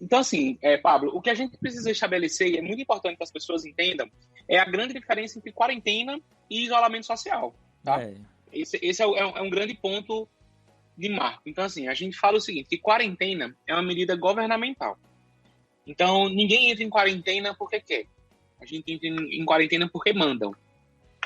Então assim, Pablo, o que a gente precisa estabelecer, e é muito importante que as pessoas entendam, é a grande diferença entre quarentena e isolamento social, tá? Esse é um grande ponto de marco. Então assim, a gente fala o seguinte, que quarentena é uma medida governamental. Então, ninguém entra em quarentena porque quer. A gente entra em quarentena porque mandam.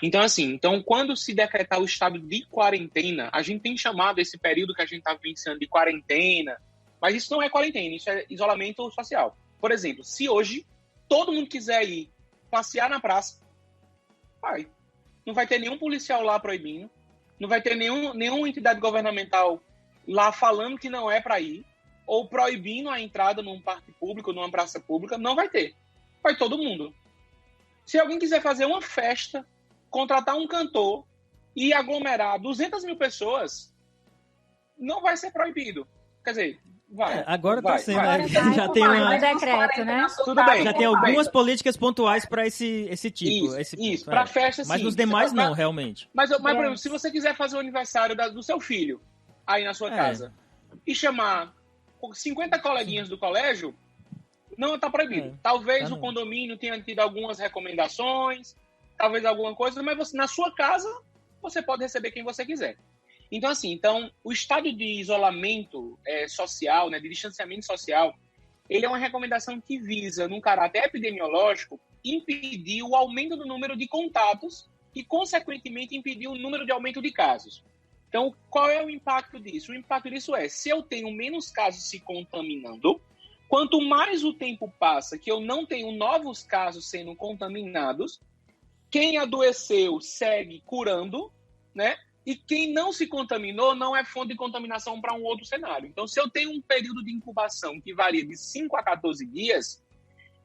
Então, assim, quando se decretar o estado de quarentena, a gente tem chamado esse período que a gente está vivenciando de quarentena, mas isso não é quarentena, isso é isolamento social. Por exemplo, se hoje todo mundo quiser ir passear na praça, vai. Não vai ter nenhum policial lá proibindo, não vai ter nenhuma entidade governamental lá falando que não é para ir, ou proibindo a entrada num parque público, numa praça pública, não vai ter. Vai todo mundo. Se alguém quiser fazer uma festa, contratar um cantor e aglomerar 200 mil pessoas, não vai ser proibido. Quer dizer, vai. Agora está sendo. Vai. Já tem um decreto, né? Tudo bem. Já tem algumas políticas pontuais para esse tipo. Isso. Para festa, sim. Mas nos demais não, realmente. Mas, por exemplo, se você quiser fazer o aniversário do seu filho aí na sua casa e chamar 50 coleguinhas do colégio, não está proibido. Talvez o condomínio tenha tido algumas recomendações, talvez alguma coisa, mas você, na sua casa, você pode receber quem você quiser. Então, assim, o estado de isolamento social, né, de distanciamento social, ele é uma recomendação que visa, num caráter epidemiológico, impedir o aumento do número de contatos e, consequentemente, impedir o número de aumento de casos. Então, qual é o impacto disso? O impacto disso é, se eu tenho menos casos se contaminando, quanto mais o tempo passa que eu não tenho novos casos sendo contaminados, quem adoeceu segue curando, né? E quem não se contaminou não é fonte de contaminação para um outro cenário. Então, se eu tenho um período de incubação que varia de 5 a 14 dias,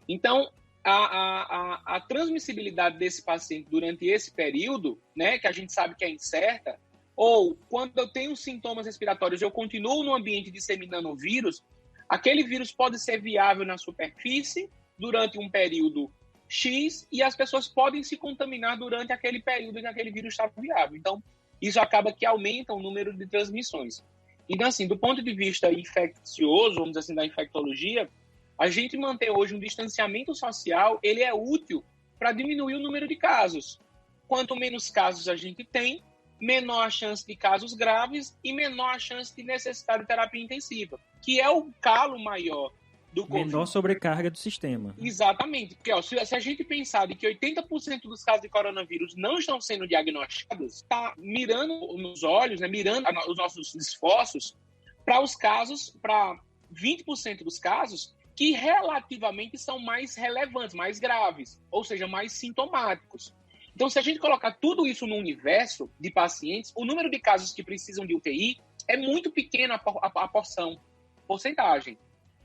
então a transmissibilidade desse paciente durante esse período, né, que a gente sabe que é incerta, ou quando eu tenho sintomas respiratórios, eu continuo no ambiente disseminando o vírus, aquele vírus pode ser viável na superfície durante um período X e as pessoas podem se contaminar durante aquele período em que aquele vírus está viável. Então, isso acaba que aumenta o número de transmissões. Então, assim, do ponto de vista infeccioso, vamos dizer assim, da infectologia, a gente manter hoje um distanciamento social, ele é útil para diminuir o número de casos. Quanto menos casos a gente tem, menor a chance de casos graves e menor a chance de necessidade de terapia intensiva, que é o calo maior do Covid. Menor sobrecarga do sistema. Exatamente. Porque se a gente pensar de que 80% dos casos de coronavírus não estão sendo diagnosticados, está mirando nos olhos, né, mirando os nossos esforços para os casos, para 20% dos casos que relativamente são mais relevantes, mais graves, ou seja, mais sintomáticos. Então, se a gente colocar tudo isso no universo de pacientes, o número de casos que precisam de UTI é muito pequeno a porcentagem.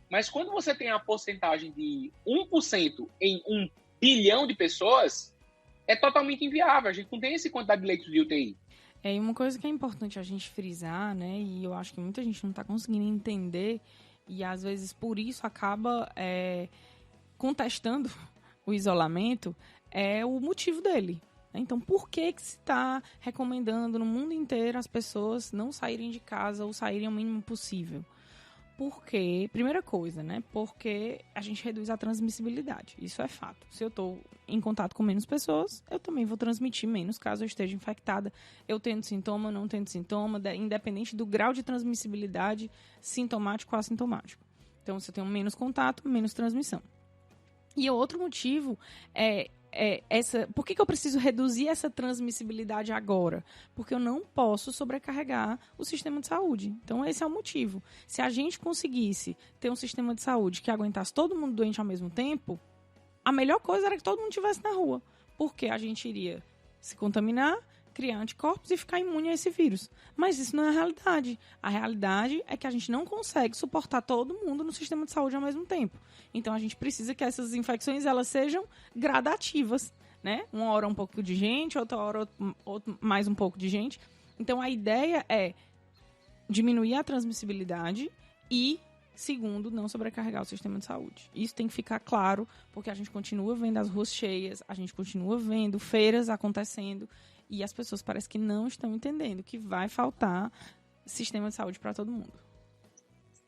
Mas quando você tem a porcentagem de 1% em 1 bilhão de pessoas, é totalmente inviável. A gente não tem essa quantidade de leitos de UTI. E uma coisa que é importante a gente frisar, né, e eu acho que muita gente não está conseguindo entender, e às vezes por isso acaba contestando o isolamento, é o motivo dele. Então, por que se está recomendando no mundo inteiro as pessoas não saírem de casa ou saírem o mínimo possível? Porque, primeira coisa, né? Porque a gente reduz a transmissibilidade. Isso é fato. Se eu estou em contato com menos pessoas, eu também vou transmitir menos caso eu esteja infectada. Eu tendo sintoma, não tendo sintoma, independente do grau de transmissibilidade, sintomático ou assintomático. Então, se eu tenho menos contato, menos transmissão. E o outro motivo por que eu preciso reduzir essa transmissibilidade agora? Porque eu não posso sobrecarregar o sistema de saúde. Então, esse é o motivo. Se a gente conseguisse ter um sistema de saúde que aguentasse todo mundo doente ao mesmo tempo, a melhor coisa era que todo mundo estivesse na rua. Porque a gente iria se contaminar, criar anticorpos e ficar imune a esse vírus. Mas isso não é a realidade. A realidade é que a gente não consegue suportar todo mundo no sistema de saúde ao mesmo tempo. Então, a gente precisa que essas infecções elas sejam gradativas, né? Uma hora um pouco de gente, outra hora mais um pouco de gente. Então, a ideia é diminuir a transmissibilidade e, segundo, não sobrecarregar o sistema de saúde. Isso tem que ficar claro, porque a gente continua vendo as ruas cheias, a gente continua vendo feiras acontecendo, e as pessoas parecem que não estão entendendo que vai faltar sistema de saúde para todo mundo.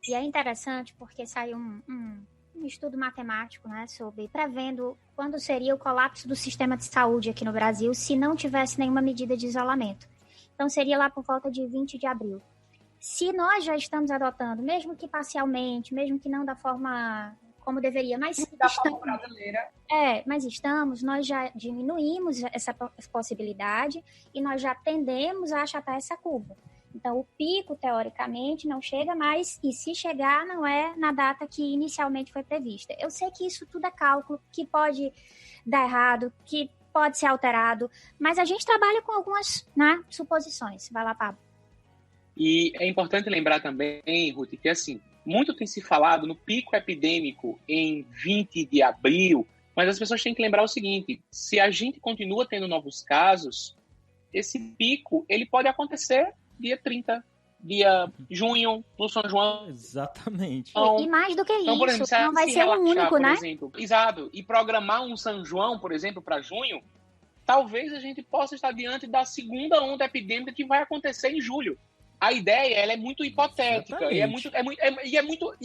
E é interessante porque saiu um estudo matemático, né, sobre prevendo quando seria o colapso do sistema de saúde aqui no Brasil se não tivesse nenhuma medida de isolamento. Então, seria lá por volta de 20 de abril. Se nós já estamos adotando, mesmo que parcialmente, mesmo que não da forma como deveria, mas da forma brasileira. Mas nós já diminuímos essa possibilidade e nós já tendemos a achatar essa curva. Então, o pico, teoricamente, não chega mais, e se chegar, não é na data que inicialmente foi prevista. Eu sei que isso tudo é cálculo, que pode dar errado, que pode ser alterado, mas a gente trabalha com algumas, né, suposições. Vai lá, Pablo. E é importante lembrar também, Ruth, que assim, muito tem se falado no pico epidêmico em 20 de abril, mas as pessoas têm que lembrar o seguinte: se a gente continua tendo novos casos, esse pico ele pode acontecer dia 30, dia junho, no São João. Exatamente. E mais do que isso, por exemplo, não vai ser o único, por né? Exemplo, exato. E programar um São João, por exemplo, para junho, talvez a gente possa estar diante da segunda onda epidêmica que vai acontecer em julho. A ideia ela é muito hipotética e é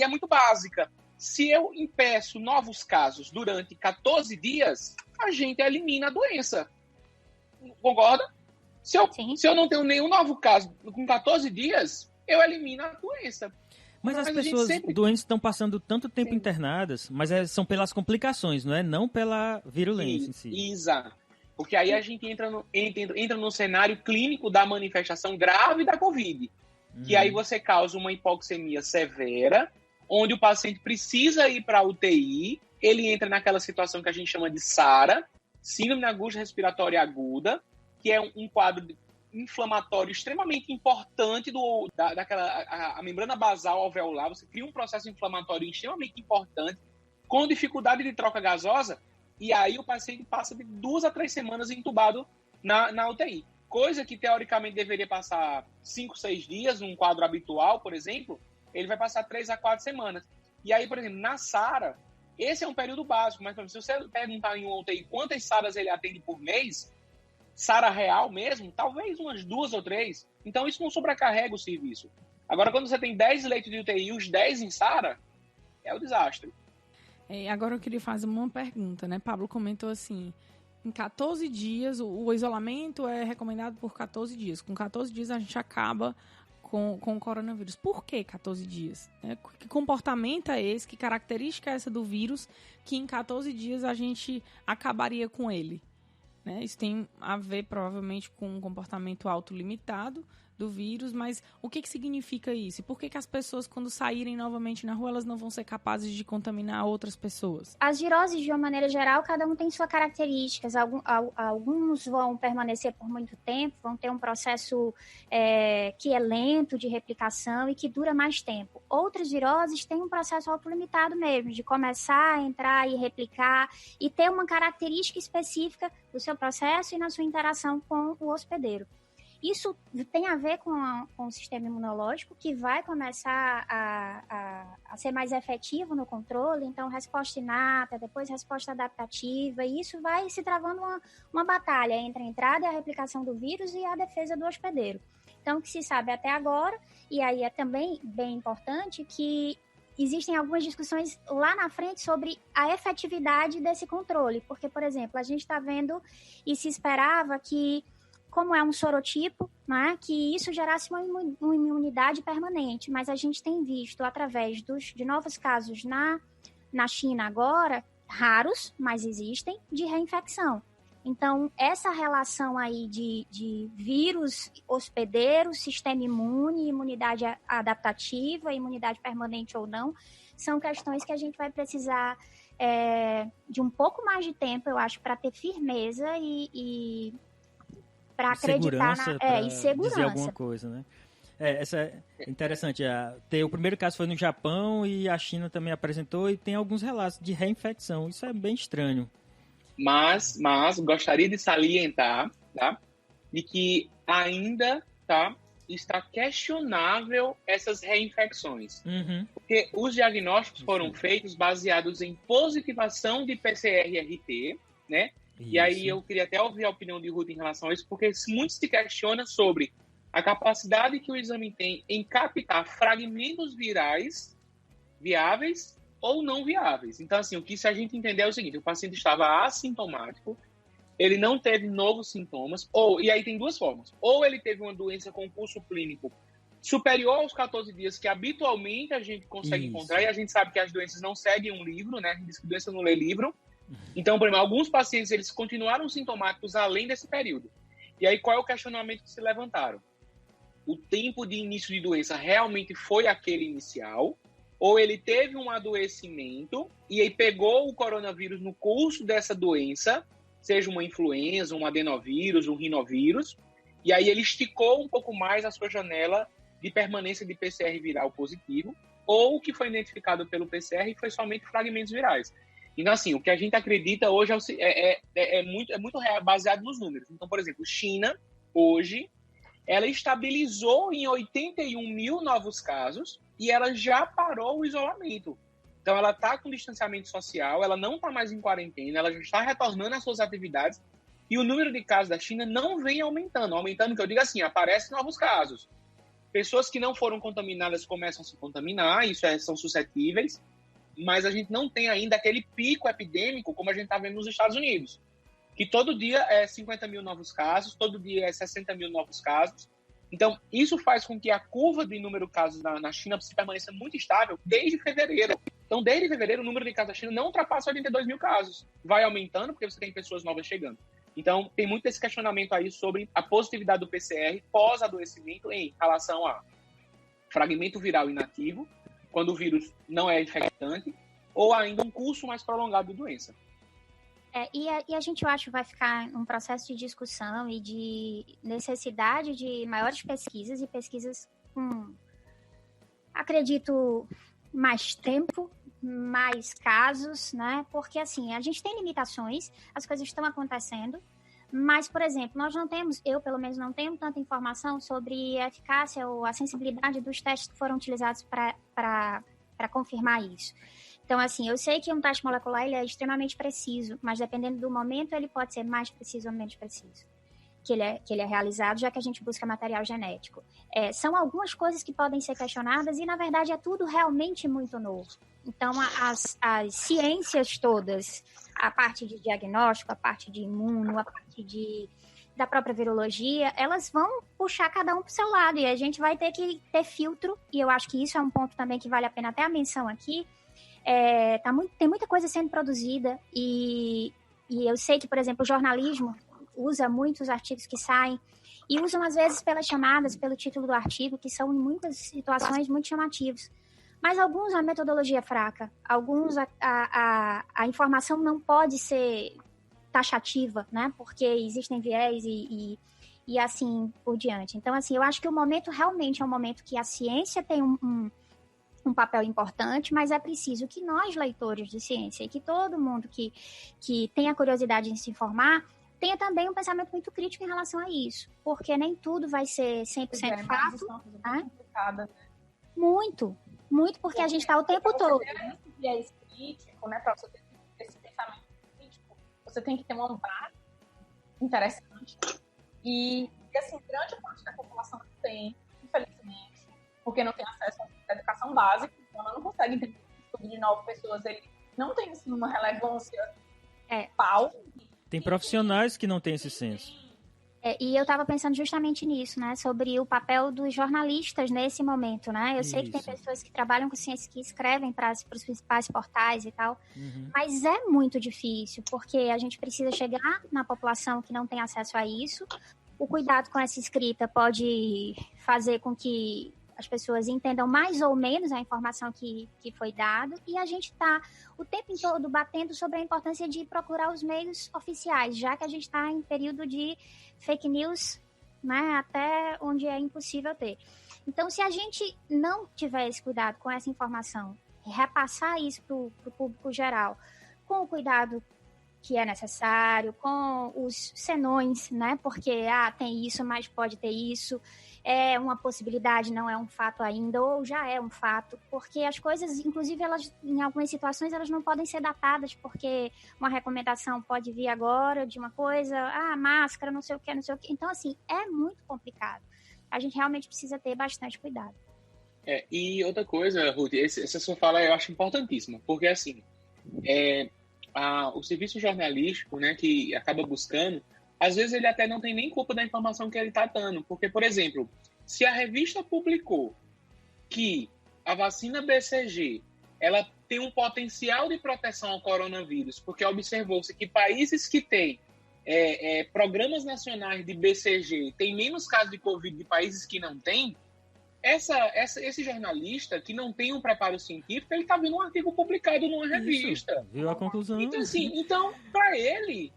muito básica. Se eu impeço novos casos durante 14 dias, a gente elimina a doença. Concorda? Se eu não tenho nenhum novo caso com 14 dias, eu elimino a doença. Mas as pessoas doentes estão passando tanto tempo internadas, mas são pelas complicações, não é? Não pela virulência em si. Exato. Porque aí a gente entra no cenário clínico da manifestação grave da Covid. Que aí você causa uma hipoxemia severa, onde o paciente precisa ir para a UTI, ele entra naquela situação que a gente chama de SARA, Síndrome da Angústia Respiratória Aguda, que é um quadro inflamatório extremamente importante a membrana basal alveolar. Você cria um processo inflamatório extremamente importante, com dificuldade de troca gasosa, e aí o paciente passa de 2 a 3 semanas entubado na UTI. Coisa que, teoricamente, deveria passar 5, 6 dias, num quadro habitual, por exemplo, ele vai passar 3 a 4 semanas. E aí, por exemplo, na SARA, esse é um período básico, mas se você perguntar em uma UTI quantas SARAs ele atende por mês, SARA real mesmo, talvez umas 2 ou 3. Então, isso não sobrecarrega o serviço. Agora, quando você tem 10 leitos de UTI e os 10 em SARA, é o desastre. Agora eu queria fazer uma pergunta, né? Pablo comentou assim, em 14 dias, o isolamento é recomendado por 14 dias. Com 14 dias a gente acaba com o coronavírus. Por que 14 dias? Que comportamento é esse? Que característica é essa do vírus que em 14 dias a gente acabaria com ele? Isso tem a ver, provavelmente, com um comportamento autolimitado do vírus, mas o que significa isso? E por que as pessoas, quando saírem novamente na rua, elas não vão ser capazes de contaminar outras pessoas? As viroses, de uma maneira geral, cada um tem suas características. Alguns vão permanecer por muito tempo, vão ter um processo que é lento de replicação e que dura mais tempo. Outras viroses têm um processo autolimitado mesmo, de começar a entrar e replicar e ter uma característica específica do seu processo e na sua interação com o hospedeiro. Isso tem a ver com o sistema imunológico, que vai começar a ser mais efetivo no controle, então resposta inata, depois resposta adaptativa, e isso vai se travando uma batalha entre a entrada e a replicação do vírus e a defesa do hospedeiro. Então, o que se sabe até agora, e aí é também bem importante, que existem algumas discussões lá na frente sobre a efetividade desse controle, porque, por exemplo, a gente está vendo e se esperava que, como é um sorotipo, né, que isso gerasse uma imunidade permanente, mas a gente tem visto, através de novos casos na China agora, raros, mas existem, de reinfecção. Então, essa relação aí de vírus hospedeiro, sistema imune, imunidade adaptativa, imunidade permanente ou não, são questões que a gente vai precisar de um pouco mais de tempo, eu acho, para ter firmeza e para acreditar e segurança. Dizer alguma coisa, né? Essa é interessante. O primeiro caso foi no Japão e a China também apresentou, e tem alguns relatos de reinfecção. Isso é bem estranho. Mas gostaria de salientar, tá, de que ainda está questionável essas reinfecções. Uhum. Porque os diagnósticos foram feitos baseados em positivação de PCR-RT, né? Isso. E aí eu queria até ouvir a opinião de Ruth em relação a isso, porque muito se questiona sobre a capacidade que o exame tem em captar fragmentos virais viáveis ou não viáveis. Então, assim, o que se a gente entender é o seguinte: o paciente estava assintomático, ele não teve novos sintomas, e aí tem duas formas: ou ele teve uma doença com curso clínico superior aos 14 dias que habitualmente a gente consegue encontrar, e a gente sabe que as doenças não seguem um livro, né? A gente diz que doença não lê livro. Então, por exemplo, alguns pacientes eles continuaram sintomáticos além desse período. E aí, qual é o questionamento que se levantaram? O tempo de início de doença realmente foi aquele inicial? Ou ele teve um adoecimento e aí pegou o coronavírus no curso dessa doença, seja uma influenza, um adenovírus, um rinovírus, e aí ele esticou um pouco mais a sua janela de permanência de PCR viral positivo, ou o que foi identificado pelo PCR foi somente fragmentos virais. Então, assim, o que a gente acredita hoje é muito baseado nos números. Então, por exemplo, China, hoje, ela estabilizou em 81 mil novos casos e ela já parou o isolamento. Então, ela está com distanciamento social, ela não está mais em quarentena, ela já está retornando às suas atividades e o número de casos da China não vem aumentando. Aumentando, que eu digo assim, aparecem novos casos. Pessoas que não foram contaminadas começam a se contaminar, são suscetíveis, mas a gente não tem ainda aquele pico epidêmico como a gente está vendo nos Estados Unidos, que todo dia é 50 mil novos casos, todo dia é 60 mil novos casos. Então, isso faz com que a curva de número de casos na China se permaneça muito estável desde fevereiro. Então, desde fevereiro, o número de casos da China não ultrapassa 82 mil casos. Vai aumentando porque você tem pessoas novas chegando. Então, tem muito esse questionamento aí sobre a positividade do PCR pós-adoecimento em relação a fragmento viral inativo, quando o vírus não é infectante, ou ainda um curso mais prolongado de doença. E a gente, eu acho, vai ficar um processo de discussão e de necessidade de maiores pesquisas e pesquisas com, acredito, mais tempo, mais casos, né? Porque, assim, a gente tem limitações, as coisas estão acontecendo, mas, por exemplo, nós não temos, eu pelo menos não tenho tanta informação sobre a eficácia ou a sensibilidade dos testes que foram utilizados para confirmar isso. Então, assim, eu sei que um teste molecular ele é extremamente preciso, mas dependendo do momento ele pode ser mais preciso ou menos preciso que ele é realizado, já que a gente busca material genético. São algumas coisas que podem ser questionadas e, na verdade, é tudo realmente muito novo. Então, as ciências todas, a parte de diagnóstico, a parte de imuno, a parte da própria virologia, elas vão puxar cada um para o seu lado e a gente vai ter que ter filtro, e eu acho que isso é um ponto também que vale a pena até a menção aqui. Tem muita coisa sendo produzida e eu sei que, por exemplo, o jornalismo usa muitos artigos que saem e usam, às vezes, pelas chamadas, pelo título do artigo, que são, em muitas situações, muito chamativos. Mas alguns a metodologia é fraca, alguns a informação não pode ser taxativa, né? Porque existem viés e assim por diante. Então, assim, eu acho que o momento realmente é um momento que a ciência tem um papel importante, mas é preciso que nós, leitores de ciência, e que todo mundo que tenha curiosidade em se informar, tenha também um pensamento muito crítico em relação a isso, porque nem tudo vai ser 100% fato. Né? Muito, porque a gente está o tempo todo. Você ter esse viés crítico, né, para você ter esse pensamento crítico, você tem que ter uma base interessante e assim, grande parte da população não tem, infelizmente, porque não tem acesso à educação básica, então ela não consegue entender tudo de 9 pessoas, ele não tem assim, uma relevância pau. Tem profissionais que não têm esse senso. E eu estava pensando justamente nisso, né? Sobre o papel dos jornalistas nesse momento, né? Eu sei que tem pessoas que trabalham com ciência que escrevem para os principais portais e tal, mas é muito difícil, porque a gente precisa chegar na população que não tem acesso a isso. O cuidado com essa escrita pode fazer com que as pessoas entendam mais ou menos a informação que foi dada, e a gente está o tempo todo batendo sobre a importância de procurar os meios oficiais, já que a gente está em período de fake news, né, até onde é impossível ter. Então, se a gente não tiver esse cuidado com essa informação, repassar isso para o público geral, com o cuidado que é necessário, com os senões, né, porque tem isso, mas pode ter isso, é uma possibilidade, não é um fato ainda, ou já é um fato, porque as coisas, inclusive, elas, em algumas situações, elas não podem ser datadas, porque uma recomendação pode vir agora de uma coisa, máscara, não sei o que. Então, assim, é muito complicado. A gente realmente precisa ter bastante cuidado. E outra coisa, Ruth, essa sua fala eu acho importantíssima, porque, assim, o serviço jornalístico, né, que acaba buscando, às vezes ele até não tem nem culpa da informação que ele está dando, porque, por exemplo, Se a revista publicou que a vacina BCG ela tem um potencial de proteção ao coronavírus, porque observou-se que países que têm programas nacionais de BCG têm menos casos de Covid de países que não têm, esse jornalista que não tem um preparo científico, ele está vendo um artigo publicado numa revista. Viu a conclusão? Então, assim, para ele,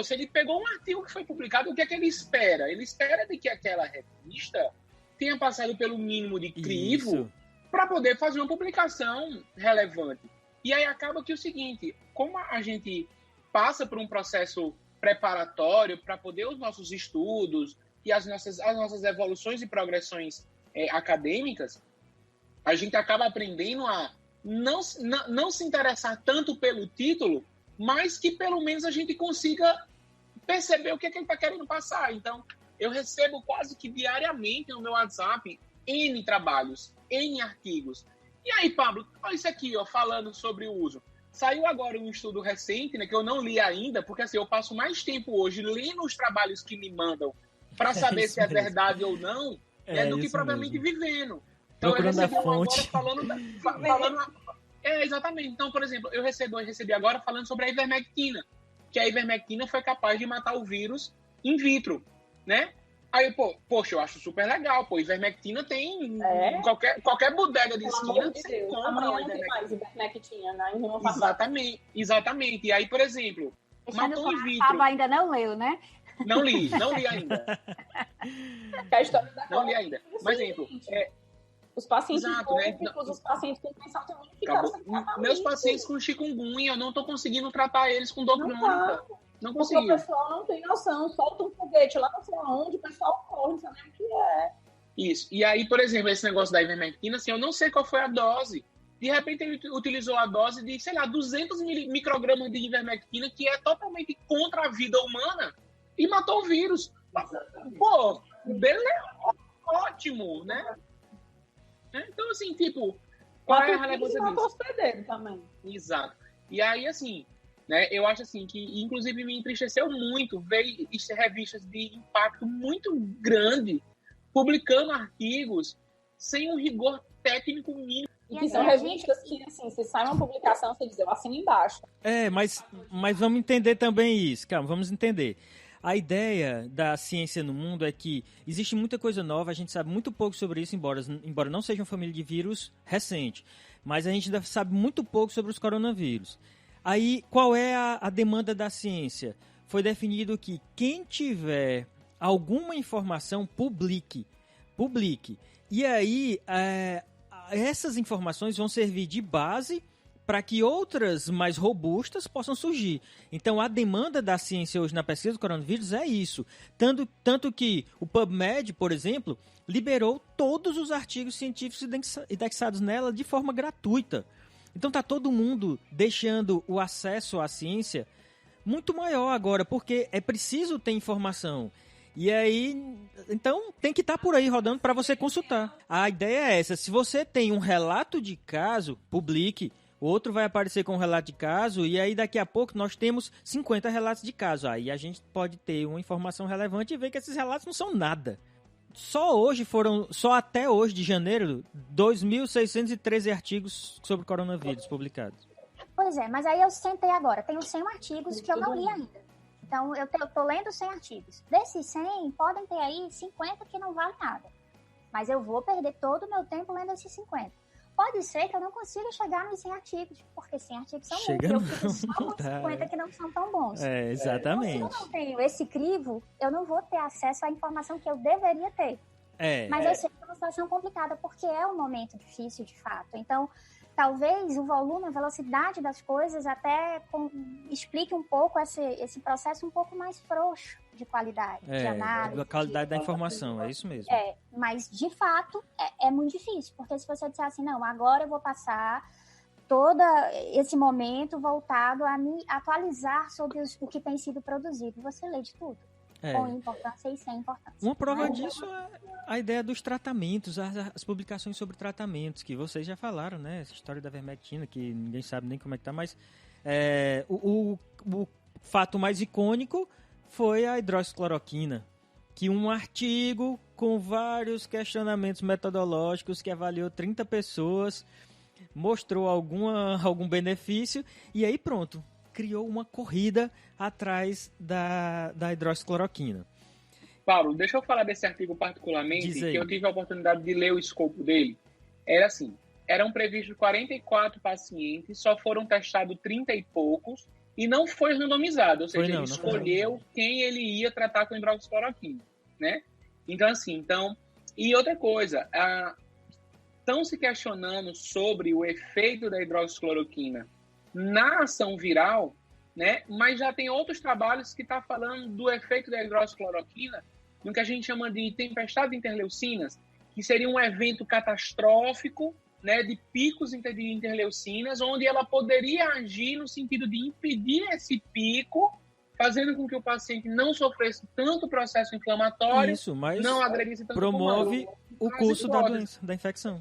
se ele pegou um artigo que foi publicado, o que é que ele espera? Ele espera de que aquela revista tenha passado pelo mínimo de crivo para poder fazer uma publicação relevante. E aí acaba que o seguinte, como a gente passa por um processo preparatório para poder os nossos estudos e as nossas evoluções e progressões acadêmicas, a gente acaba aprendendo a não se interessar tanto pelo título, mas que pelo menos a gente consiga perceber o que é que ele está querendo passar. Então, eu recebo quase que diariamente no meu WhatsApp N trabalhos, N artigos. E aí, Pablo, olha isso aqui, falando sobre o uso. Saiu agora um estudo recente, né, que eu não li ainda, porque assim, eu passo mais tempo hoje lendo os trabalhos que me mandam para saber se é verdade ou não, do que propriamente vivendo. Então, procurando eu recebi a fonte. Agora falando exatamente. Então, por exemplo, eu recebi agora falando sobre a ivermectina, que a ivermectina foi capaz de matar o vírus in vitro, né? Aí, poxa, eu acho super legal, ivermectina tem qualquer bodega de esquina, você compra uma ivermectina, né? Exatamente. E aí, por exemplo, matou in vitro. Pablo ainda não leu, né? Não li ainda. A história da não li ainda. Por exemplo, os pacientes os pacientes com doença autoimune ficaram sem tratamento. Meus pacientes com chikungunya, eu não estou conseguindo tratar eles com dor crônica. Não porque consigo. o pessoal não tem noção, solta um foguete lá não sei aonde, o pessoal corre, não sabe o que é. Isso. E aí, por exemplo, esse negócio da ivermectina, assim, eu não sei qual foi a dose. De repente, ele utilizou a dose de, 200 microgramas de ivermectina, que é totalmente contra a vida humana, e matou o vírus. Pô, beleza, ótimo, né? Então, assim, qual é a relevância disso? Também. Exato. E aí, assim, né, eu acho assim que, inclusive, me entristeceu muito ver revistas de impacto muito grande publicando artigos sem um rigor técnico mínimo. E que são revistas que, assim, se sai uma publicação, você diz, eu assino embaixo. Mas vamos entender também isso. Calma, vamos entender. A ideia da ciência no mundo é que existe muita coisa nova, a gente sabe muito pouco sobre isso, embora não seja uma família de vírus recente. Mas a gente ainda sabe muito pouco sobre os coronavírus. Aí, qual é a demanda da ciência? Foi definido que quem tiver alguma informação, publique. E aí, essas informações vão servir de base para que outras mais robustas possam surgir. Então, a demanda da ciência hoje na pesquisa do coronavírus é isso. Tanto que o PubMed, por exemplo, liberou todos os artigos científicos indexados nela de forma gratuita. Então, está todo mundo deixando o acesso à ciência muito maior agora, porque é preciso ter informação. E aí, então, tem que estar por aí rodando para você consultar. A ideia é essa. Se você tem um relato de caso, publique. O outro vai aparecer com um relato de caso e aí daqui a pouco nós temos 50 relatos de caso. Aí a gente pode ter uma informação relevante e ver que esses relatos não são nada. Só até hoje de janeiro, 2.613 artigos sobre coronavírus publicados. Pois é, mas aí eu sentei agora. Tenho 100 artigos que eu não li ainda. Então, eu tô lendo 100 artigos. Desses 100, podem ter aí 50 que não valem nada. Mas eu vou perder todo o meu tempo lendo esses 50. Pode ser que eu não consiga chegar nos 100 artigos, porque 100 artigos são muitos. Eu fico só com 50 que não são tão bons. Exatamente. Então, se eu não tenho esse crivo, eu não vou ter acesso à informação que eu deveria ter. Mas eu sei que é uma situação complicada, porque é um momento difícil, de fato. Então, talvez o volume, a velocidade das coisas até explique um pouco esse processo um pouco mais frouxo de qualidade, de análise. A qualidade da informação, é isso mesmo. Mas, de fato, é muito difícil, porque se você disser assim, não, agora eu vou passar todo esse momento voltado a me atualizar sobre o que tem sido produzido, você lê de tudo. Com importância e sem importância. Uma prova disso é a ideia dos tratamentos, as publicações sobre tratamentos, que vocês já falaram, né? Essa história da ivermectina, que ninguém sabe nem como é que tá, mas o fato mais icônico foi a hidroxicloroquina, que um artigo com vários questionamentos metodológicos, que avaliou 30 pessoas, mostrou algum benefício, e aí pronto, criou uma corrida atrás da hidroxicloroquina. Paulo, deixa eu falar desse artigo particularmente, que eu tive a oportunidade de ler o escopo dele. Era assim, eram previstos 44 pacientes, só foram testados 30 e poucos, e não foi randomizado, ou seja, ele escolheu quem ele ia tratar com hidroxicloroquina, né? Então, assim, e outra coisa, estão se questionando sobre o efeito da hidroxicloroquina na ação viral, né? Mas já tem outros trabalhos que estão falando do efeito da hidroxicloroquina no que a gente chama de tempestade de interleucinas, que seria um evento catastrófico, né, de picos de interleucinas, onde ela poderia agir no sentido de impedir esse pico, fazendo com que o paciente não sofresse tanto processo inflamatório, mas não agredisse tanto promove o curso da doença, da infecção.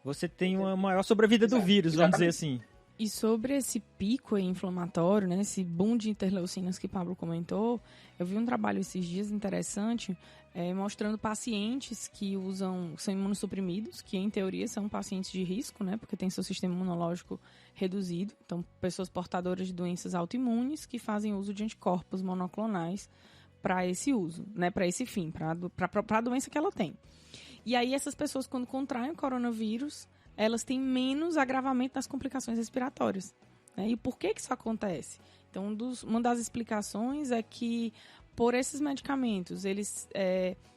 Você tem uma maior sobrevida do vírus, vamos dizer assim. E sobre esse pico inflamatório, né, esse boom de interleucinas que Pablo comentou, eu vi um trabalho esses dias interessante, mostrando pacientes que são imunossuprimidos, que em teoria são pacientes de risco, né, porque tem seu sistema imunológico reduzido. Então, pessoas portadoras de doenças autoimunes que fazem uso de anticorpos monoclonais para esse uso, né, para esse fim, para a doença que ela tem. E aí essas pessoas, quando contraem o coronavírus, elas têm menos agravamento das complicações respiratórias, né? E por que isso acontece? Então, uma das explicações é que, por esses medicamentos, eles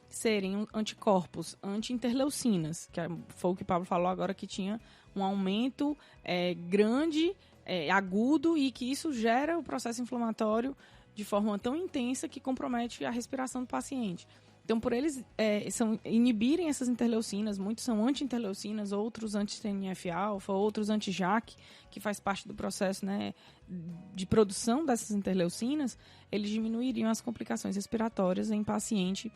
serem anticorpos anti-interleucinas, que foi o que o Pablo falou agora, que tinha um aumento grande, agudo, e que isso gera o processo inflamatório de forma tão intensa que compromete a respiração do paciente. Então, por eles inibirem essas interleucinas, muitos são anti-interleucinas, outros anti-TNF-alfa, outros anti-JAK, que faz parte do processo, né, de produção dessas interleucinas, eles diminuiriam as complicações respiratórias em pacientes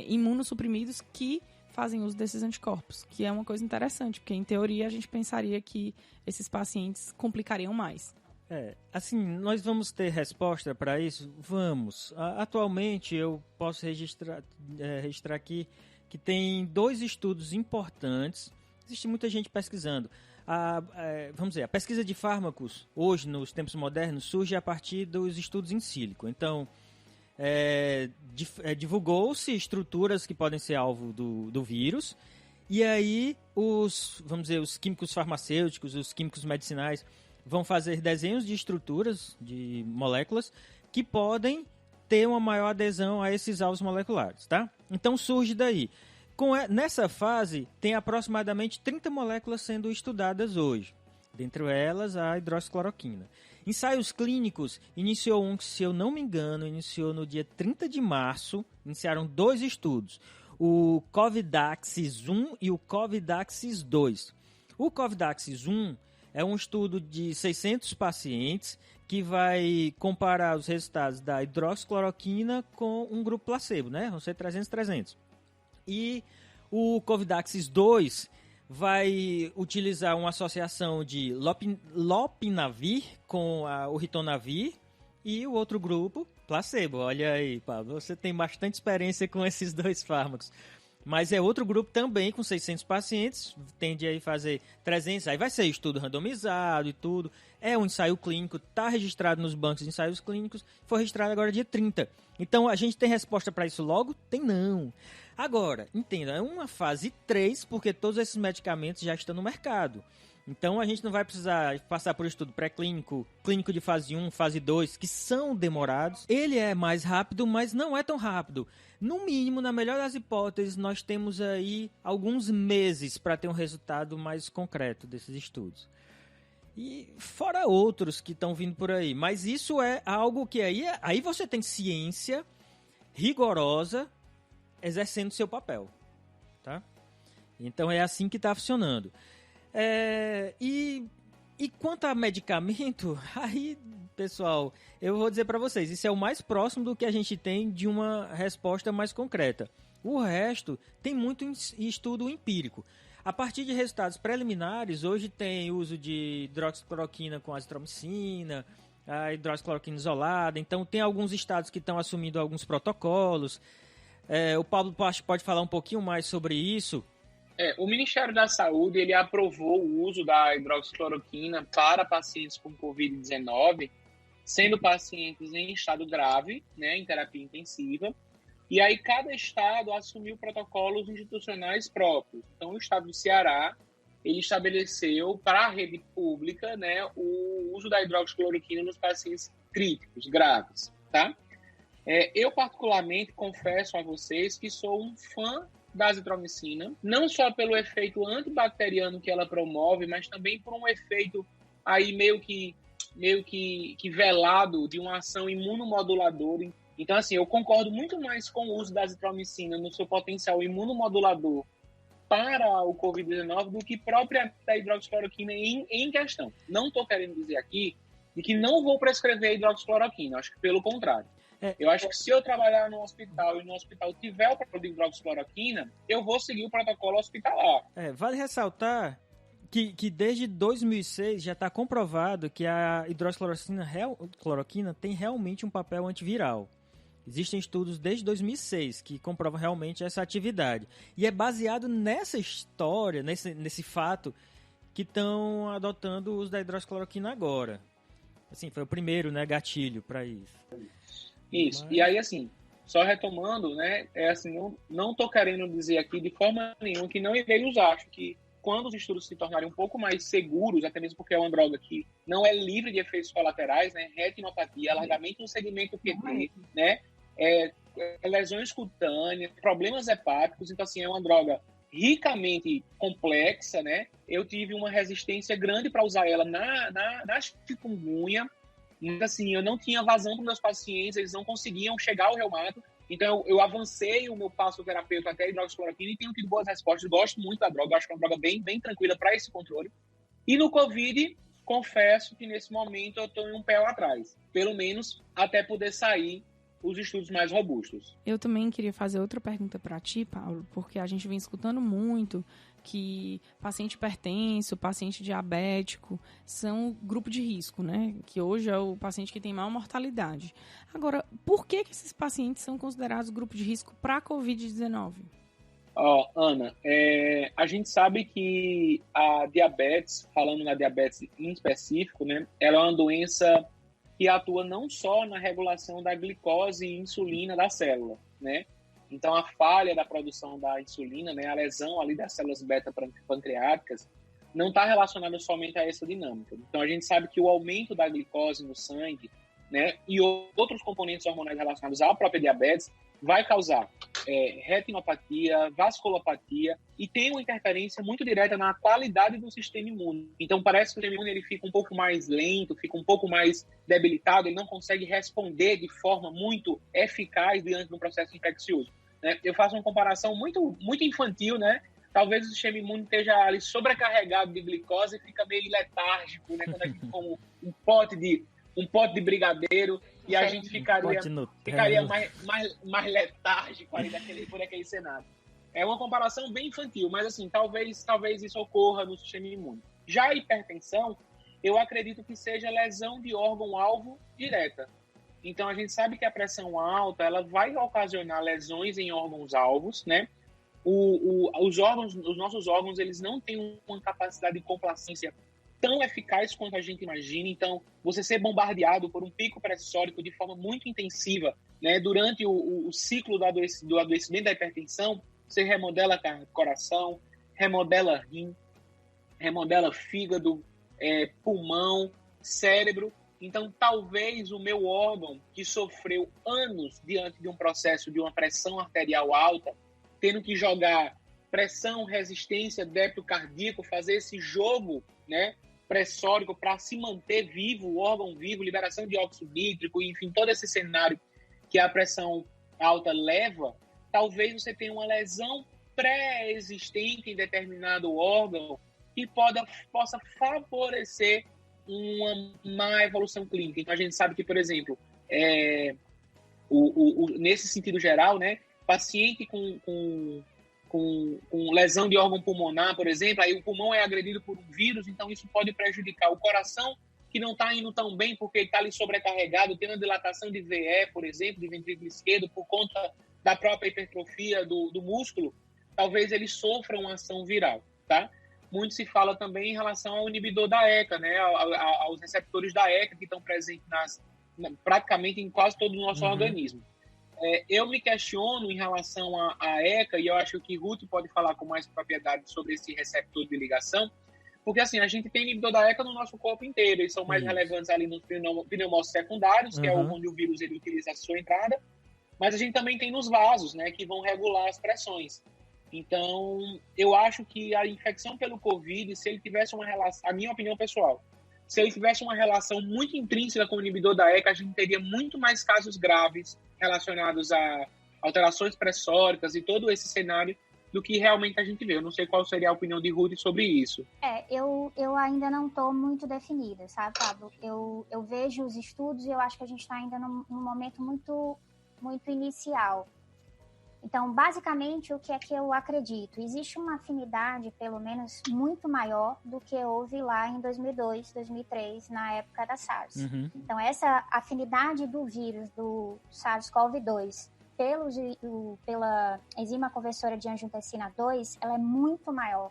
imunossuprimidos que fazem uso desses anticorpos, que é uma coisa interessante, porque, em teoria, a gente pensaria que esses pacientes complicariam mais. Assim, nós vamos ter resposta para isso? Vamos. Atualmente, eu posso registrar aqui que tem 2 estudos importantes. Existe muita gente pesquisando. Vamos dizer, a pesquisa de fármacos, hoje, nos tempos modernos, surge a partir dos estudos in silico. Então, divulgou-se estruturas que podem ser alvo do vírus, e aí os químicos farmacêuticos, os químicos medicinais, vão fazer desenhos de estruturas, de moléculas, que podem ter uma maior adesão a esses alvos moleculares, tá? Então surge daí. Nessa fase, tem aproximadamente 30 moléculas sendo estudadas hoje. Dentre elas, a hidroxicloroquina. Ensaios clínicos, iniciou um que, se eu não me engano, iniciou no dia 30 de março, iniciaram 2 estudos. O Covidaxis 1 e o Covidaxis 2. O Covidaxis 1 é um estudo de 600 pacientes que vai comparar os resultados da hidroxicloroquina com um grupo placebo, né? Vão ser 300. E o Covidaxis 2 vai utilizar uma associação de lopinavir com o ritonavir e o outro grupo, placebo. Olha aí, Pablo, você tem bastante experiência com esses 2 fármacos. Mas é outro grupo também, com 600 pacientes, tende a fazer 300, aí vai ser estudo randomizado e tudo. É um ensaio clínico, está registrado nos bancos de ensaios clínicos, foi registrado agora dia 30. Então, a gente tem resposta para isso logo? Tem não. Agora, entenda, é uma fase 3, porque todos esses medicamentos já estão no mercado. Então, a gente não vai precisar passar por estudo pré-clínico, clínico de fase 1, fase 2, que são demorados. Ele é mais rápido, mas não é tão rápido. No mínimo, na melhor das hipóteses, nós temos aí alguns meses para ter um resultado mais concreto desses estudos. E fora outros que estão vindo por aí. Mas isso é algo que aí você tem ciência rigorosa exercendo seu papel, tá? Então é assim que está funcionando. E quanto a medicamento, aí, pessoal, eu vou dizer para vocês, isso é o mais próximo do que a gente tem de uma resposta mais concreta. O resto tem muito estudo empírico. A partir de resultados preliminares, hoje tem uso de hidroxicloroquina com azitromicina, a hidroxicloroquina isolada, então tem alguns estados que estão assumindo alguns protocolos. O Pablo pode falar um pouquinho mais sobre isso? O Ministério da Saúde ele aprovou o uso da hidroxicloroquina para pacientes com Covid-19, sendo pacientes em estado grave, né, em terapia intensiva. E aí cada estado assumiu protocolos institucionais próprios. Então, o estado do Ceará, ele estabeleceu para a rede pública, né, o uso da hidroxicloroquina nos pacientes críticos, graves, tá? Eu, particularmente, confesso a vocês que sou um fã da azitromicina, não só pelo efeito antibacteriano que ela promove, mas também por um efeito aí meio que velado de uma ação imunomoduladora. Então, assim, eu concordo muito mais com o uso da azitromicina no seu potencial imunomodulador para o Covid-19 do que própria da hidroxicloroquina em questão. Não estou querendo dizer aqui de que não vou prescrever hidroxicloroquina, acho que pelo contrário. Eu acho que se eu trabalhar no hospital e no hospital tiver o protocolo de hidroxicloroquina, eu vou seguir o protocolo hospitalar. Vale ressaltar que desde 2006 já está comprovado que a hidroxicloroquina tem realmente um papel antiviral. Existem estudos desde 2006 que comprovam realmente essa atividade. E é baseado nessa história, nesse fato, que estão adotando o uso da hidroxicloroquina agora. Assim, foi o primeiro, né, gatilho para isso. Isso. Mas... E aí, assim, só retomando, né, não estou querendo dizer aqui de forma nenhuma que não irei usar. Acho que quando os estudos se tornarem um pouco mais seguros, até mesmo porque é uma droga que não é livre de efeitos colaterais, né, retinopatia, alargamento do segmento QT, né, lesões cutâneas, problemas hepáticos, então, assim, é uma droga ricamente complexa, né, eu tive uma resistência grande para usar ela na chikungunya, mas, assim, eu não tinha vazão para meus pacientes, eles não conseguiam chegar ao reumato, então eu avancei o meu passo terapêutico até a hidroxicloroquina e tenho tido boas respostas, gosto muito da droga, acho que é uma droga bem, bem tranquila para esse controle. E no Covid, confesso que nesse momento eu estou em um pé atrás, pelo menos até poder sair os estudos mais robustos. Eu também queria fazer outra pergunta para ti, Paulo, porque a gente vem escutando muito que paciente hipertenso, paciente diabético são grupo de risco, né? Que hoje é o paciente que tem maior mortalidade. Agora, por que esses pacientes são considerados grupo de risco para a Covid-19? Ana, a gente sabe que a diabetes, falando na diabetes em específico, né, ela é uma doença que atua não só na regulação da glicose e insulina da célula, né? Então, a falha da produção da insulina, né, a lesão ali das células beta-pancreáticas, não está relacionada somente a essa dinâmica. Então, a gente sabe que o aumento da glicose no sangue, né, e outros componentes hormonais relacionados à própria diabetes vai causar retinopatia, vasculopatia e tem uma interferência muito direta na qualidade do sistema imune. Então, parece que o sistema imune ele fica um pouco mais lento, fica um pouco mais debilitado, ele não consegue responder de forma muito eficaz diante de um processo infeccioso. Né? Eu faço uma comparação muito, muito infantil, né? Talvez o sistema imune esteja ali sobrecarregado de glicose e fica meio letárgico, né? Quando a gente come um pote de brigadeiro e a gente ficaria mais letárgico ali por aquele cenário. É uma comparação bem infantil, mas assim, talvez isso ocorra no sistema imune. Já a hipertensão, eu acredito que seja lesão de órgão-alvo direta. Então, a gente sabe que a pressão alta, ela vai ocasionar lesões em órgãos-alvos, né? Os nossos órgãos, eles não têm uma capacidade de complacência tão eficaz quanto a gente imagina. Então, você ser bombardeado por um pico pressórico de forma muito intensiva, né, durante o ciclo do adoecimento da hipertensão, você remodela coração, remodela rim, remodela fígado, pulmão, cérebro. Então, talvez o meu órgão, que sofreu anos diante de um processo de uma pressão arterial alta, tendo que jogar pressão, resistência, débito cardíaco, fazer esse jogo, né, pressórico para se manter vivo, o órgão vivo, liberação de óxido nítrico, enfim, todo esse cenário que a pressão alta leva, talvez você tenha uma lesão pré-existente em determinado órgão que possa favorecer uma má evolução clínica. Então, a gente sabe que, por exemplo, nesse sentido geral, né, paciente com lesão de órgão pulmonar, por exemplo, aí o pulmão é agredido por um vírus, então isso pode prejudicar o coração, que não está indo tão bem porque ele está ali sobrecarregado, tendo dilatação de VE, por exemplo, de ventrículo esquerdo, por conta da própria hipertrofia do músculo, talvez ele sofra uma ação viral, tá? Muito se fala também em relação ao inibidor da ECA, né? Aos receptores da ECA que estão presentes praticamente em quase todo o nosso organismo. Eu me questiono em relação à ECA, e eu acho que Ruth pode falar com mais propriedade sobre esse receptor de ligação, porque assim, a gente tem inibidor da ECA no nosso corpo inteiro, eles são mais relevantes ali nos pneumócitos secundários, que é onde o vírus ele utiliza a sua entrada, mas a gente também tem nos vasos, né, que vão regular as pressões. Então, eu acho que a infecção pelo Covid, se ele tivesse uma relação, a minha opinião pessoal, se ele tivesse uma relação muito intrínseca com o inibidor da ECA, a gente teria muito mais casos graves relacionados a alterações pressóricas e todo esse cenário do que realmente a gente vê. Eu não sei qual seria a opinião de Ruth sobre isso. Eu ainda não estou muito definida, sabe, Pablo? Eu vejo os estudos e eu acho que a gente está ainda num momento muito, muito inicial. Então, basicamente, o que é que eu acredito? Existe uma afinidade, pelo menos, muito maior do que houve lá em 2002, 2003, na época da SARS. Então, essa afinidade do vírus, do SARS-CoV-2, pela enzima conversora de angiotensina 2, ela é muito maior.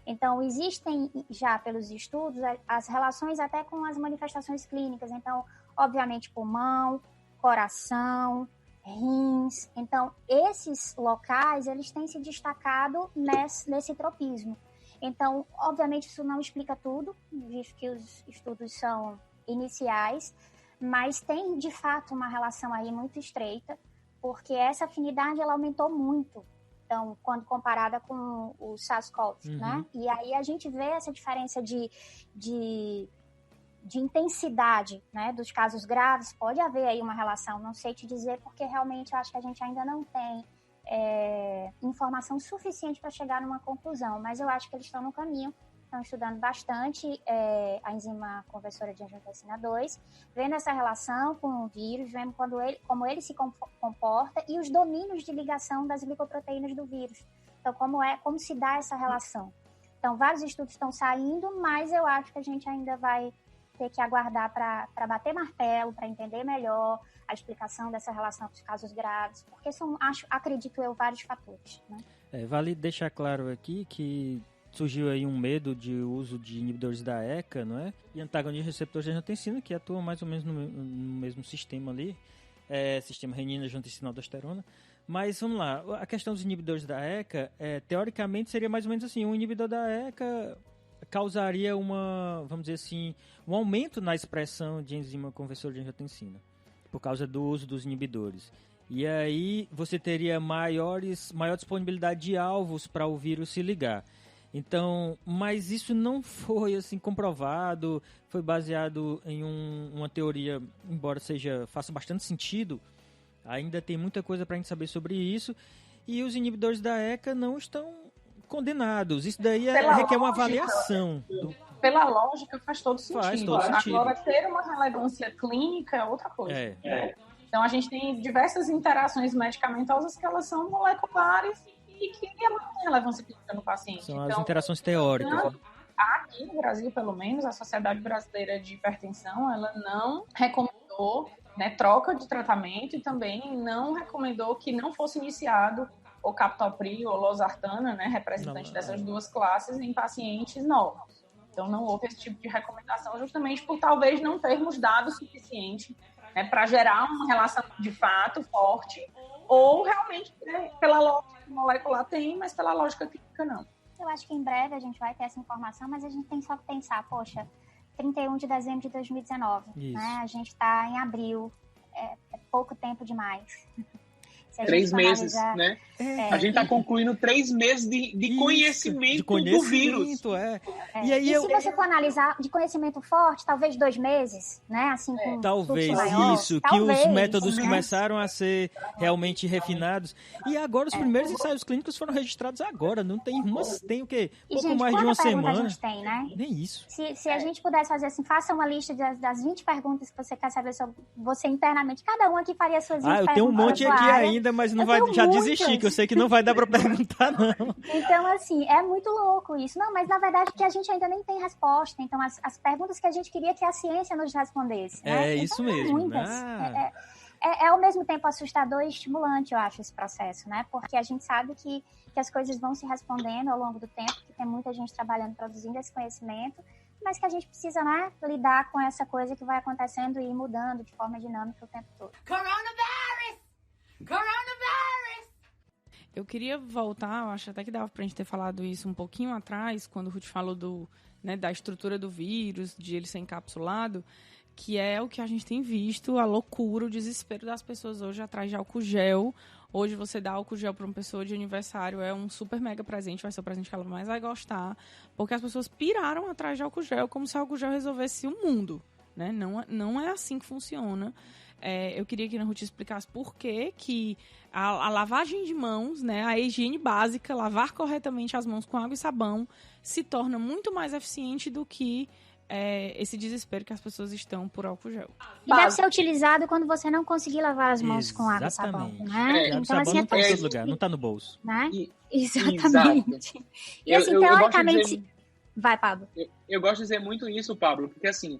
Então, existem já, pelos estudos, as relações até com as manifestações clínicas. Então, obviamente, pulmão, coração, rins. Então, esses locais, eles têm se destacado nesse tropismo. Então, obviamente, isso não explica tudo, visto que os estudos são iniciais, mas tem, de fato, uma relação aí muito estreita, porque essa afinidade, ela aumentou muito, então, quando comparada com o SARS-CoV, né? E aí a gente vê essa diferença de intensidade, né, dos casos graves. Pode haver aí uma relação, não sei te dizer, porque realmente eu acho que a gente ainda não tem informação suficiente para chegar numa conclusão, mas eu acho que eles estão no caminho, estão estudando bastante a enzima conversora de angiotensina 2, vendo essa relação com o vírus, vendo como ele se comporta e os domínios de ligação das glicoproteínas do vírus. Então, como se dá essa relação. Então, vários estudos estão saindo, mas eu acho que a gente ainda vai ter que aguardar para bater martelo, para entender melhor a explicação dessa relação com os casos graves, porque são, acredito eu, vários fatores, né? Vale deixar claro aqui que surgiu aí um medo de uso de inibidores da ECA, não é? E antagonistas receptores de angiotensina, que atuam mais ou menos no mesmo sistema ali, sistema renina-angiotensina-aldosterona. Mas vamos lá, a questão dos inibidores da ECA, teoricamente seria mais ou menos assim, um inibidor da ECA causaria vamos dizer assim, um aumento na expressão de enzima conversora de angiotensina, por causa do uso dos inibidores. E aí você teria maior disponibilidade de alvos para o vírus se ligar. Então, mas isso não foi assim comprovado, foi baseado em uma teoria, embora faça bastante sentido, ainda tem muita coisa para a gente saber sobre isso, e os inibidores da ECA não estão condenados. Isso daí requer uma avaliação. Pela lógica, faz todo sentido. Faz todo sentido. Agora, ter uma relevância clínica é outra coisa. Então, a gente tem diversas interações medicamentosas que elas são moleculares e que elas não têm relevância clínica no paciente. São as interações teóricas. Aqui no Brasil, pelo menos, a Sociedade Brasileira de Hipertensão, ela não recomendou, né, troca de tratamento, e também não recomendou que não fosse iniciado o captopril ou losartana, né, representante dessas duas classes, em pacientes novos. Então, não houve esse tipo de recomendação, justamente por talvez não termos dado suficiente, né, para gerar uma relação de fato forte, ou realmente, né, pela lógica molecular tem, mas pela lógica clínica não. Eu acho que em breve a gente vai ter essa informação, mas a gente tem só que pensar, 31 de dezembro de 2019, né? A gente está em abril, é pouco tempo demais. 3 meses, né? A gente está concluindo 3 meses de conhecimento do vírus. E aí se você for analisar de conhecimento forte, talvez 2 meses, né? Assim, com talvez maior, isso, talvez, que os métodos né? começaram a ser realmente refinados. E agora os primeiros ensaios clínicos foram registrados agora. Não tem tem o quê? Pouco gente, mais de uma semana. A gente tem, né? Nem isso. Se a gente pudesse fazer assim, faça uma lista das 20 perguntas que você quer saber sobre você internamente. Cada um aqui faria suas 20 perguntas. Eu tenho um monte aqui ainda, mas não vai já desistir, que eu sei que não vai dar pra perguntar, não. Então, assim, é muito louco isso. Não, mas na verdade que a gente ainda nem tem resposta. Então, as perguntas que a gente queria que a ciência nos respondesse, né? Isso então, mesmo. Muitas. é ao mesmo tempo assustador e estimulante, eu acho, esse processo, né? Porque a gente sabe que as coisas vão se respondendo ao longo do tempo, que tem muita gente trabalhando, produzindo esse conhecimento, mas que a gente precisa, né, lidar com essa coisa que vai acontecendo e ir mudando de forma dinâmica o tempo todo. Coronavirus! Coronavirus! Eu queria voltar, eu acho até que dava pra gente ter falado isso um pouquinho atrás, quando o Ruth falou da estrutura do vírus, de ele ser encapsulado, que é o que a gente tem visto, a loucura, o desespero das pessoas hoje atrás de álcool gel. Hoje você dá álcool gel para uma pessoa de aniversário, é um super mega presente, vai ser o presente que ela mais vai gostar, porque as pessoas piraram atrás de álcool gel, como se álcool gel resolvesse o mundo, né? Não é assim que funciona. Eu queria que a Ruth explicasse por que a lavagem de mãos, né, a higiene básica, lavar corretamente as mãos com água e sabão, se torna muito mais eficiente do que esse desespero que as pessoas estão por álcool gel. E deve ser utilizado quando você não conseguir lavar as mãos com água e sabão, né? Então, sabão não está em todo lugar, não está no bolso. Né? Exatamente. Exato. E assim, teoricamente... Vai, Pablo. Eu gosto de dizer muito isso, Pablo, porque assim,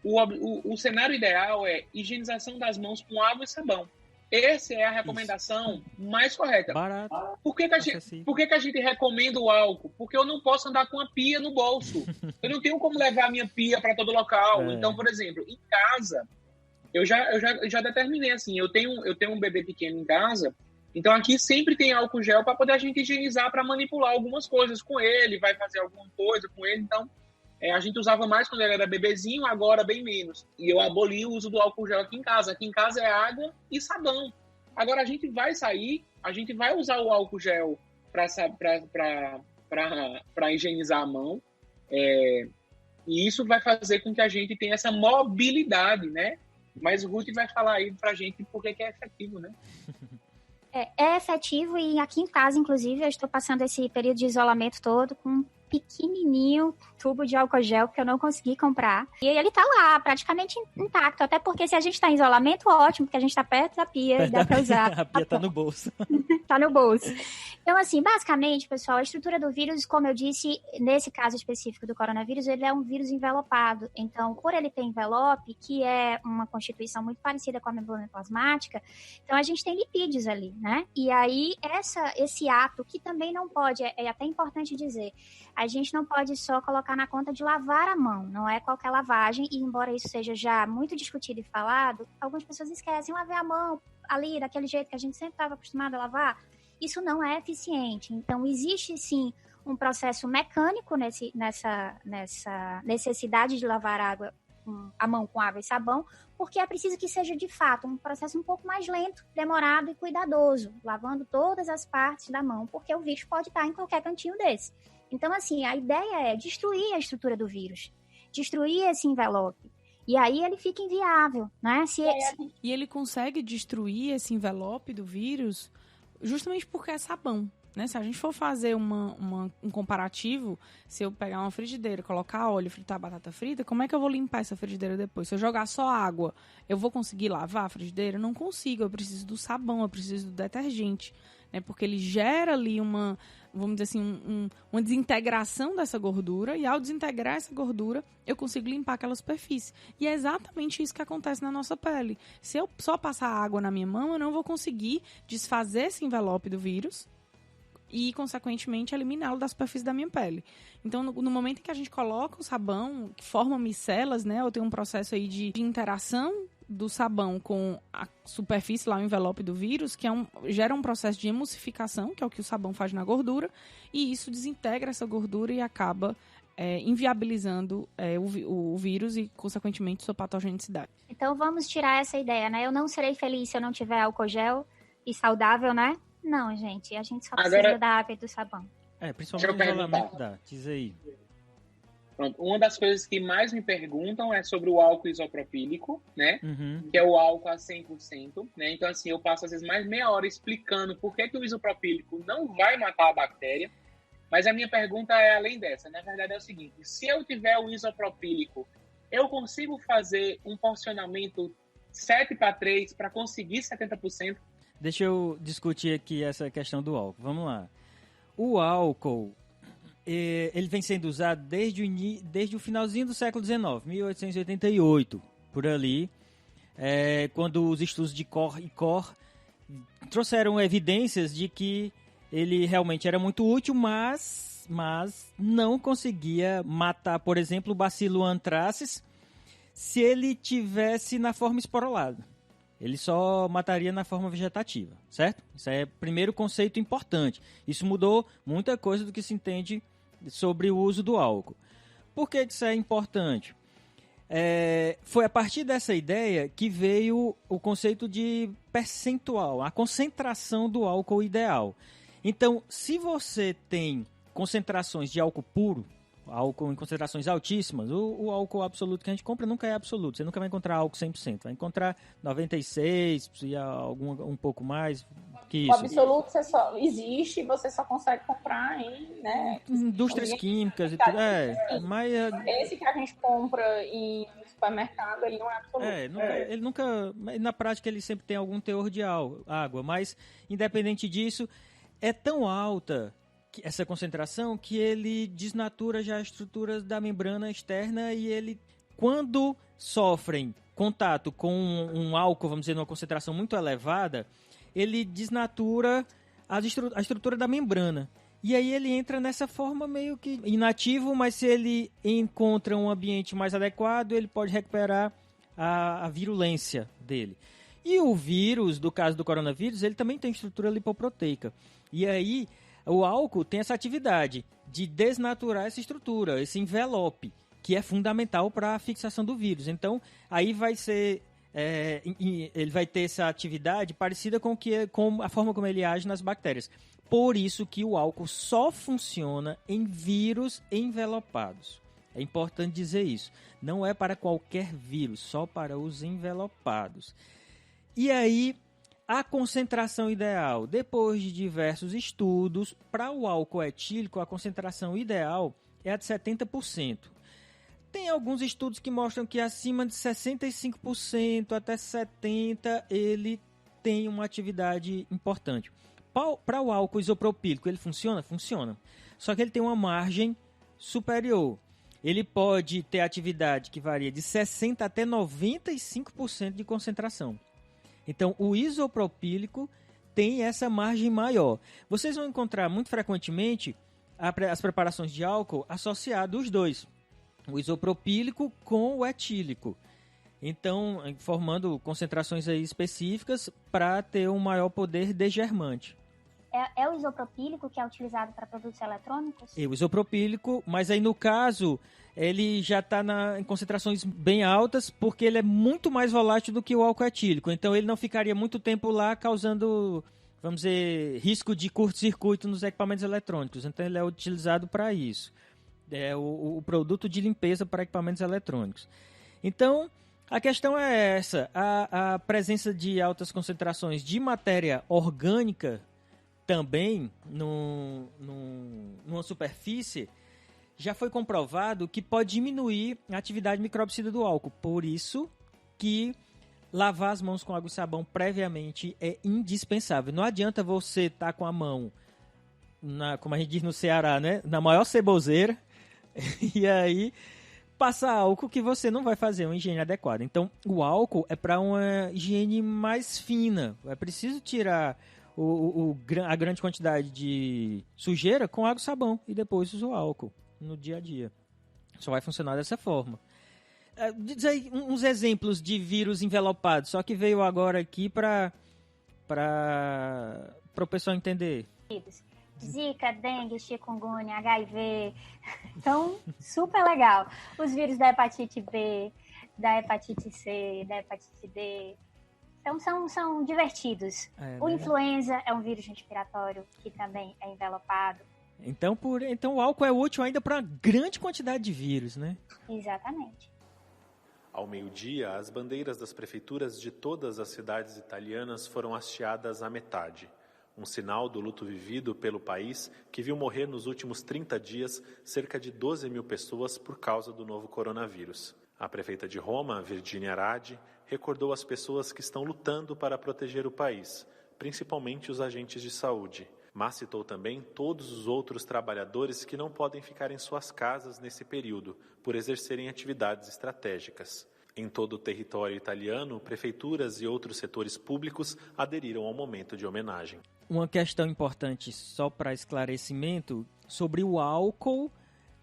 o cenário ideal é higienização das mãos com água e sabão. Essa é a recomendação mais correta. Barato. Por que a gente recomenda o álcool? Porque eu não posso andar com a pia no bolso. Eu não tenho como levar a minha pia para todo local. Então, por exemplo, em casa, eu já determinei assim, eu tenho um bebê pequeno em casa, então aqui sempre tem álcool gel para poder a gente higienizar, para manipular algumas coisas com ele, vai fazer alguma coisa com ele, então a gente usava mais quando ele era bebezinho, agora bem menos. E eu aboli o uso do álcool gel aqui em casa. Aqui em casa é água e sabão. Agora a gente vai sair, a gente vai usar o álcool gel para higienizar a mão. E isso vai fazer com que a gente tenha essa mobilidade, né? Mas o Ruth vai falar aí pra gente por que é efetivo, né? É efetivo e aqui em casa, inclusive, eu estou passando esse período de isolamento todo com um pequenininho tubo de álcool gel que eu não consegui comprar. E ele tá lá, praticamente intacto. Até porque se a gente tá em isolamento, ótimo, porque a gente tá perto da pia, dá pra usar. A pia tá no bolso. Tá no bolso. Então, assim, basicamente, pessoal, a estrutura do vírus, como eu disse, nesse caso específico do coronavírus, ele é um vírus envelopado. Então, por ele ter envelope, que é uma constituição muito parecida com a membrana plasmática, então a gente tem lipídios ali, né? E aí, esse ato, que também não pode, é até importante dizer, a gente não pode só colocar na conta de lavar a mão, não é qualquer lavagem, e embora isso seja já muito discutido e falado, algumas pessoas esquecem lavar a mão ali, daquele jeito que a gente sempre estava acostumado a lavar. Isso não é eficiente. Então, existe sim um processo mecânico nessa necessidade de lavar a mão com água e sabão, porque é preciso que seja, de fato, um processo um pouco mais lento, demorado e cuidadoso, lavando todas as partes da mão, porque o vírus pode estar em qualquer cantinho desse. Então, assim, a ideia é destruir a estrutura do vírus, destruir esse envelope. E aí ele fica inviável, né? E ele consegue destruir esse envelope do vírus justamente porque é sabão, né? Se a gente for fazer um comparativo, se eu pegar uma frigideira, colocar óleo, fritar batata frita, como é que eu vou limpar essa frigideira depois? Se eu jogar só água, eu vou conseguir lavar a frigideira? Não consigo, eu preciso do sabão, eu preciso do detergente, né? Porque ele gera ali vamos dizer assim, uma desintegração dessa gordura, e ao desintegrar essa gordura, eu consigo limpar aquela superfície. E é exatamente isso que acontece na nossa pele. Se eu só passar água na minha mão, eu não vou conseguir desfazer esse envelope do vírus e, consequentemente, eliminá-lo da superfície da minha pele. Então, no momento em que a gente coloca o sabão, que forma micelas, né, ou tem um processo aí de interação do sabão com a superfície, lá o envelope do vírus, que gera um processo de emulsificação, que é o que o sabão faz na gordura, e isso desintegra essa gordura e acaba inviabilizando o vírus e, consequentemente, sua patogenicidade. Então, vamos tirar essa ideia, né? Eu não serei feliz se eu não tiver álcool gel e saudável, né? Não, gente, a gente só precisa da água e do sabão. Principalmente o isolamento dá. Diz aí. Pronto. Uma das coisas que mais me perguntam é sobre o álcool isopropílico, né? Uhum. Que é o álcool a 100%, né? Então, assim, eu passo às vezes mais meia hora explicando por que o isopropílico não vai matar a bactéria, mas a minha pergunta é além dessa. Na verdade é o seguinte, se eu tiver o isopropílico, eu consigo fazer um porcionamento 7:3 para conseguir 70%? Deixa eu discutir aqui essa questão do álcool. Vamos lá. O álcool, ele vem sendo usado desde o finalzinho do século XIX, 1888, por ali. quando os estudos de Core e Core trouxeram evidências de que ele realmente era muito útil, mas não conseguia matar, por exemplo, o bacilo anthracis se ele tivesse na forma esporulada. Ele só mataria na forma vegetativa, certo? Isso é o primeiro conceito importante. Isso mudou muita coisa do que se entende sobre o uso do álcool. Por que isso é importante? Foi a partir dessa ideia que veio o conceito de percentual, a concentração do álcool ideal. Então, se você tem concentrações de álcool puro, álcool em concentrações altíssimas, o álcool absoluto que a gente compra nunca é absoluto, você nunca vai encontrar álcool 100%, vai encontrar 96% e um pouco mais que isso. O absoluto só existe e você só consegue comprar em, né, indústrias químicas e tudo. Mas esse que a gente compra em supermercado, ele não é absoluto. Ele nunca, na prática ele sempre tem algum teor de água, mas independente disso, é tão alta essa concentração que ele desnatura já as estruturas da membrana externa e ele, quando sofrem contato com um álcool, vamos dizer, numa concentração muito elevada, ele desnatura a estrutura da membrana. E aí ele entra nessa forma meio que inativo, mas se ele encontra um ambiente mais adequado, ele pode recuperar a virulência dele. E o vírus, do caso do coronavírus, ele também tem estrutura lipoproteica. E aí o álcool tem essa atividade de desnaturar essa estrutura, esse envelope, que é fundamental para a fixação do vírus. Então, aí vai ser, ele vai ter essa atividade parecida com a forma como ele age nas bactérias. Por isso que o álcool só funciona em vírus envelopados. É importante dizer isso. Não é para qualquer vírus, só para os envelopados. E aí, a concentração ideal, depois de diversos estudos, para o álcool etílico, a concentração ideal é a de 70%. Tem alguns estudos que mostram que acima de 65% até 70% ele tem uma atividade importante. Para o álcool isopropílico, ele funciona? Funciona. Só que ele tem uma margem superior. Ele pode ter atividade que varia de 60% até 95% de concentração. Então, o isopropílico tem essa margem maior. Vocês vão encontrar muito frequentemente as preparações de álcool associadas os dois. O isopropílico com o etílico. Então, formando concentrações aí específicas para ter um maior poder degermante. É o isopropílico que é utilizado para produtos eletrônicos? O isopropílico, mas aí no caso, ele já está em concentrações bem altas, porque ele é muito mais volátil do que o álcool etílico. Então ele não ficaria muito tempo lá causando, vamos dizer, risco de curto-circuito nos equipamentos eletrônicos. Então ele é utilizado para isso. É o produto de limpeza para equipamentos eletrônicos. Então, a questão é essa. A presença de altas concentrações de matéria orgânica também numa superfície já foi comprovado que pode diminuir a atividade microbicida do álcool. Por isso que lavar as mãos com água e sabão previamente é indispensável. Não adianta você estar com a mão, como a gente diz no Ceará, né, na maior ceboseira, e aí passar álcool que você não vai fazer uma higiene adequada. Então, o álcool é para uma higiene mais fina. É preciso tirar a grande quantidade de sujeira com água e sabão e depois usar o álcool no dia a dia. Só vai funcionar dessa forma. Diz aí uns exemplos de vírus envelopados, só que veio agora aqui para o pessoal entender. Zika, dengue, chikungunya, HIV. Então, super legal. Os vírus da hepatite B, da hepatite C, da hepatite D. Então, são divertidos. O influenza é um vírus respiratório que também é envelopado. Então o álcool é útil ainda para uma grande quantidade de vírus, né? Exatamente. Ao meio-dia, as bandeiras das prefeituras de todas as cidades italianas foram hasteadas à metade. Um sinal do luto vivido pelo país que viu morrer nos últimos 30 dias cerca de 12 mil pessoas por causa do novo coronavírus. A prefeita de Roma, Virginia Raggi, recordou as pessoas que estão lutando para proteger o país, principalmente os agentes de saúde. Mas citou também todos os outros trabalhadores que não podem ficar em suas casas nesse período, por exercerem atividades estratégicas. Em todo o território italiano, prefeituras e outros setores públicos aderiram ao momento de homenagem. Uma questão importante, só para esclarecimento, sobre o álcool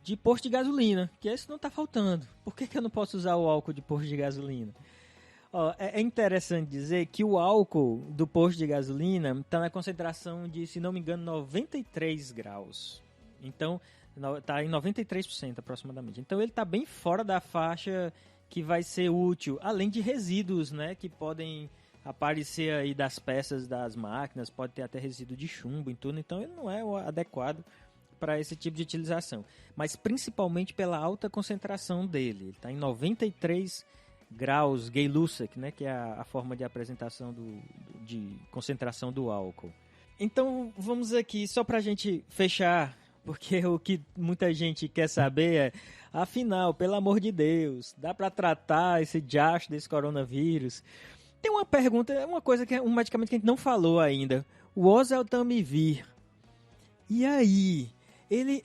de posto de gasolina, que esse não está faltando. Por que eu não posso usar o álcool de posto de gasolina? É interessante dizer que o álcool do posto de gasolina está na concentração de, se não me engano, 93 graus. Então, está em 93% aproximadamente. Então, ele está bem fora da faixa que vai ser útil, além de resíduos, né, que podem aparecer aí das peças das máquinas, pode ter até resíduo de chumbo e tudo, então ele não é o adequado para esse tipo de utilização. Mas principalmente pela alta concentração dele. Ele está em 93 graus Gay-Lussac, né, que é a forma de apresentação de concentração do álcool. Então vamos aqui, só para a gente fechar, porque o que muita gente quer saber é, afinal, pelo amor de Deus, dá para tratar esse diacho desse coronavírus? Tem uma pergunta, uma coisa que é um medicamento que a gente não falou ainda, o oseltamivir. E aí,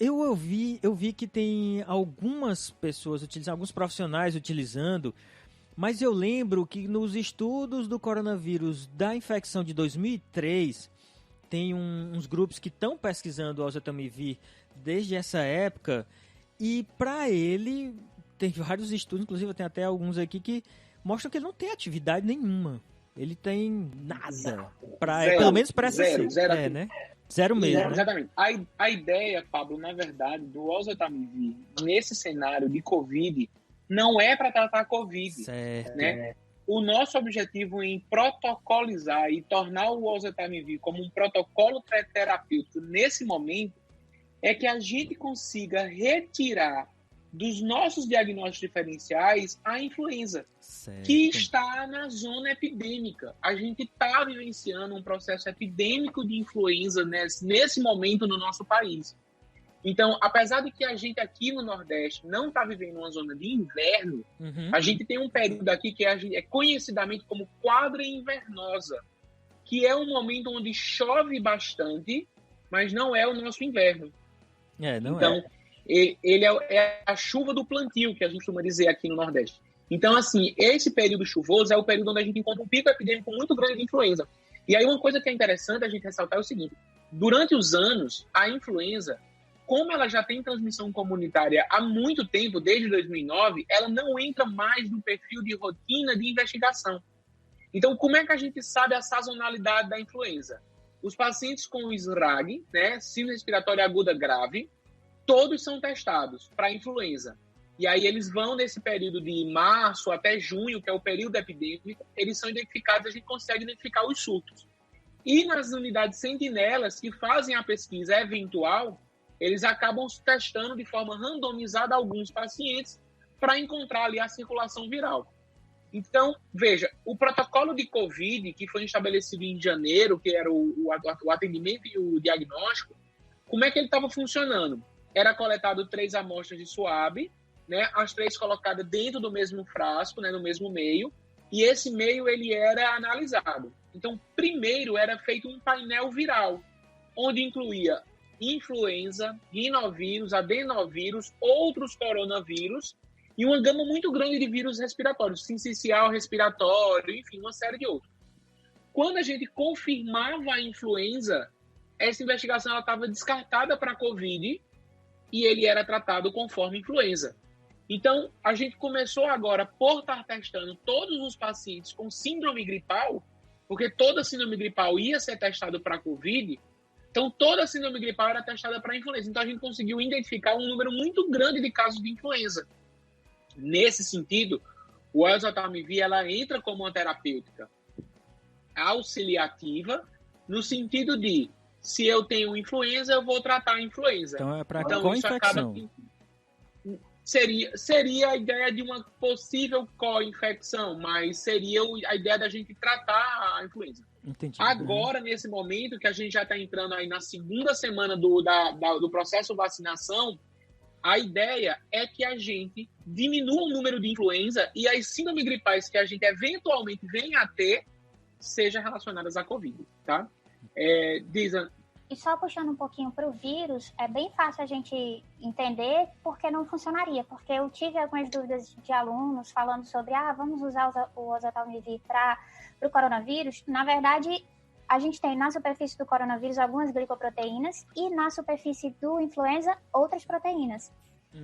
eu vi que tem algumas pessoas utilizando, alguns profissionais utilizando, mas eu lembro que nos estudos do coronavírus da infecção de 2003, tem uns grupos que estão pesquisando o oseltamivir desde essa época, e para ele, tem vários estudos, inclusive eu tenho até alguns aqui que mostram que ele não tem atividade nenhuma. Ele tem nada, pelo menos para essa zero, né? Zero mesmo, né? Exatamente. A ideia, Pablo, na verdade, do oseltamivir, nesse cenário de Covid, não é para tratar a Covid. Certo. Né? O nosso objetivo em protocolizar e tornar o oseltamivir como um protocolo terapêutico nesse momento é que a gente consiga retirar dos nossos diagnósticos diferenciais a influenza, certo, que está na zona epidêmica. A gente está vivenciando um processo epidêmico de influenza nesse momento no nosso país. Então, apesar de que a gente aqui no Nordeste não está vivendo uma zona de inverno, a gente tem um período aqui que é conhecidamente como quadra invernosa, que é um momento onde chove bastante, mas não é o nosso inverno. Então, ele é a chuva do plantio, que a gente costuma dizer aqui no Nordeste. Então, assim, esse período chuvoso é o período onde a gente encontra um pico epidêmico muito grande de influenza. E aí uma coisa que é interessante a gente ressaltar é o seguinte: durante os anos, a influenza, como ela já tem transmissão comunitária há muito tempo, desde 2009, ela não entra mais no perfil de rotina de investigação. Então, como é que a gente sabe a sazonalidade da influenza? Os pacientes com SRAG, né, síndrome respiratória aguda grave, todos são testados para influenza. E aí eles vão nesse período de março até junho, que é o período epidêmico, eles são identificados, a gente consegue identificar os surtos. E nas unidades sentinelas que fazem a pesquisa eventual, eles acabam testando de forma randomizada alguns pacientes para encontrar ali a circulação viral. Então, veja, o protocolo de COVID, que foi estabelecido em janeiro, que era o atendimento e o diagnóstico, como é que ele estava funcionando? Era coletado 3 amostras de suave, né, as 3 colocadas dentro do mesmo frasco, né, no mesmo meio, e esse meio ele era analisado. Então, primeiro era feito um painel viral, onde incluía influenza, rinovírus, adenovírus, outros coronavírus e uma gama muito grande de vírus respiratórios, sincicial respiratório, enfim, uma série de outros. Quando a gente confirmava a influenza, essa investigação estava descartada para a COVID e ele era tratado conforme influenza. Então, a gente começou agora, por estar testando todos os pacientes com síndrome gripal, porque toda síndrome gripal ia ser testada para a COVID, então toda síndrome gripal era testada para influenza. Então, a gente conseguiu identificar um número muito grande de casos de influenza. Nesse sentido, o oseltamivir, ela entra como uma terapêutica auxiliativa, no sentido de, se eu tenho influenza, eu vou tratar a influenza. Então, é para co-infecção. Seria a ideia de uma possível co-infecção, mas seria a ideia da gente tratar a influenza. Entendi. Agora, nesse momento que a gente já está entrando aí na segunda semana do processo de vacinação, a ideia é que a gente diminua o número de influenza e as síndromes gripais que a gente eventualmente venha a ter sejam relacionadas à Covid, tá? E só puxando um pouquinho para o vírus, é bem fácil a gente entender porque não funcionaria. Porque eu tive algumas dúvidas de alunos falando sobre, vamos usar o oseltamivir para o coronavírus. Na verdade, a gente tem na superfície do coronavírus algumas glicoproteínas e na superfície do influenza outras proteínas.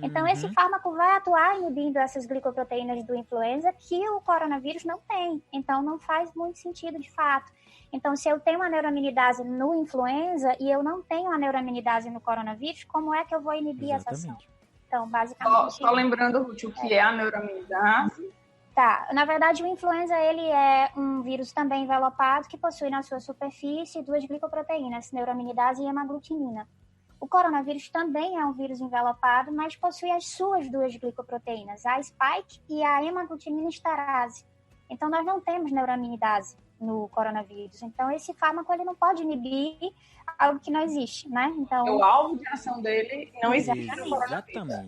Então, esse fármaco vai atuar inibindo essas glicoproteínas do influenza que o coronavírus não tem. Então, não faz muito sentido de fato. Então, se eu tenho uma neuraminidase no influenza e eu não tenho a neuraminidase no coronavírus, como é que eu vou inibir essa ação? Então, basicamente... Só lembrando, Ruth, o que é a neuraminidase? Tá, na verdade o influenza ele é um vírus também envelopado que possui na sua superfície 2 glicoproteínas, neuraminidase e hemaglutinina. O coronavírus também é um vírus envelopado, mas possui as suas 2 glicoproteínas, a spike e a hemaglutinina esterase. Então nós não temos neuraminidase no coronavírus. Então esse fármaco ele não pode inibir algo que não existe, né? Então o alvo de ação dele não existe.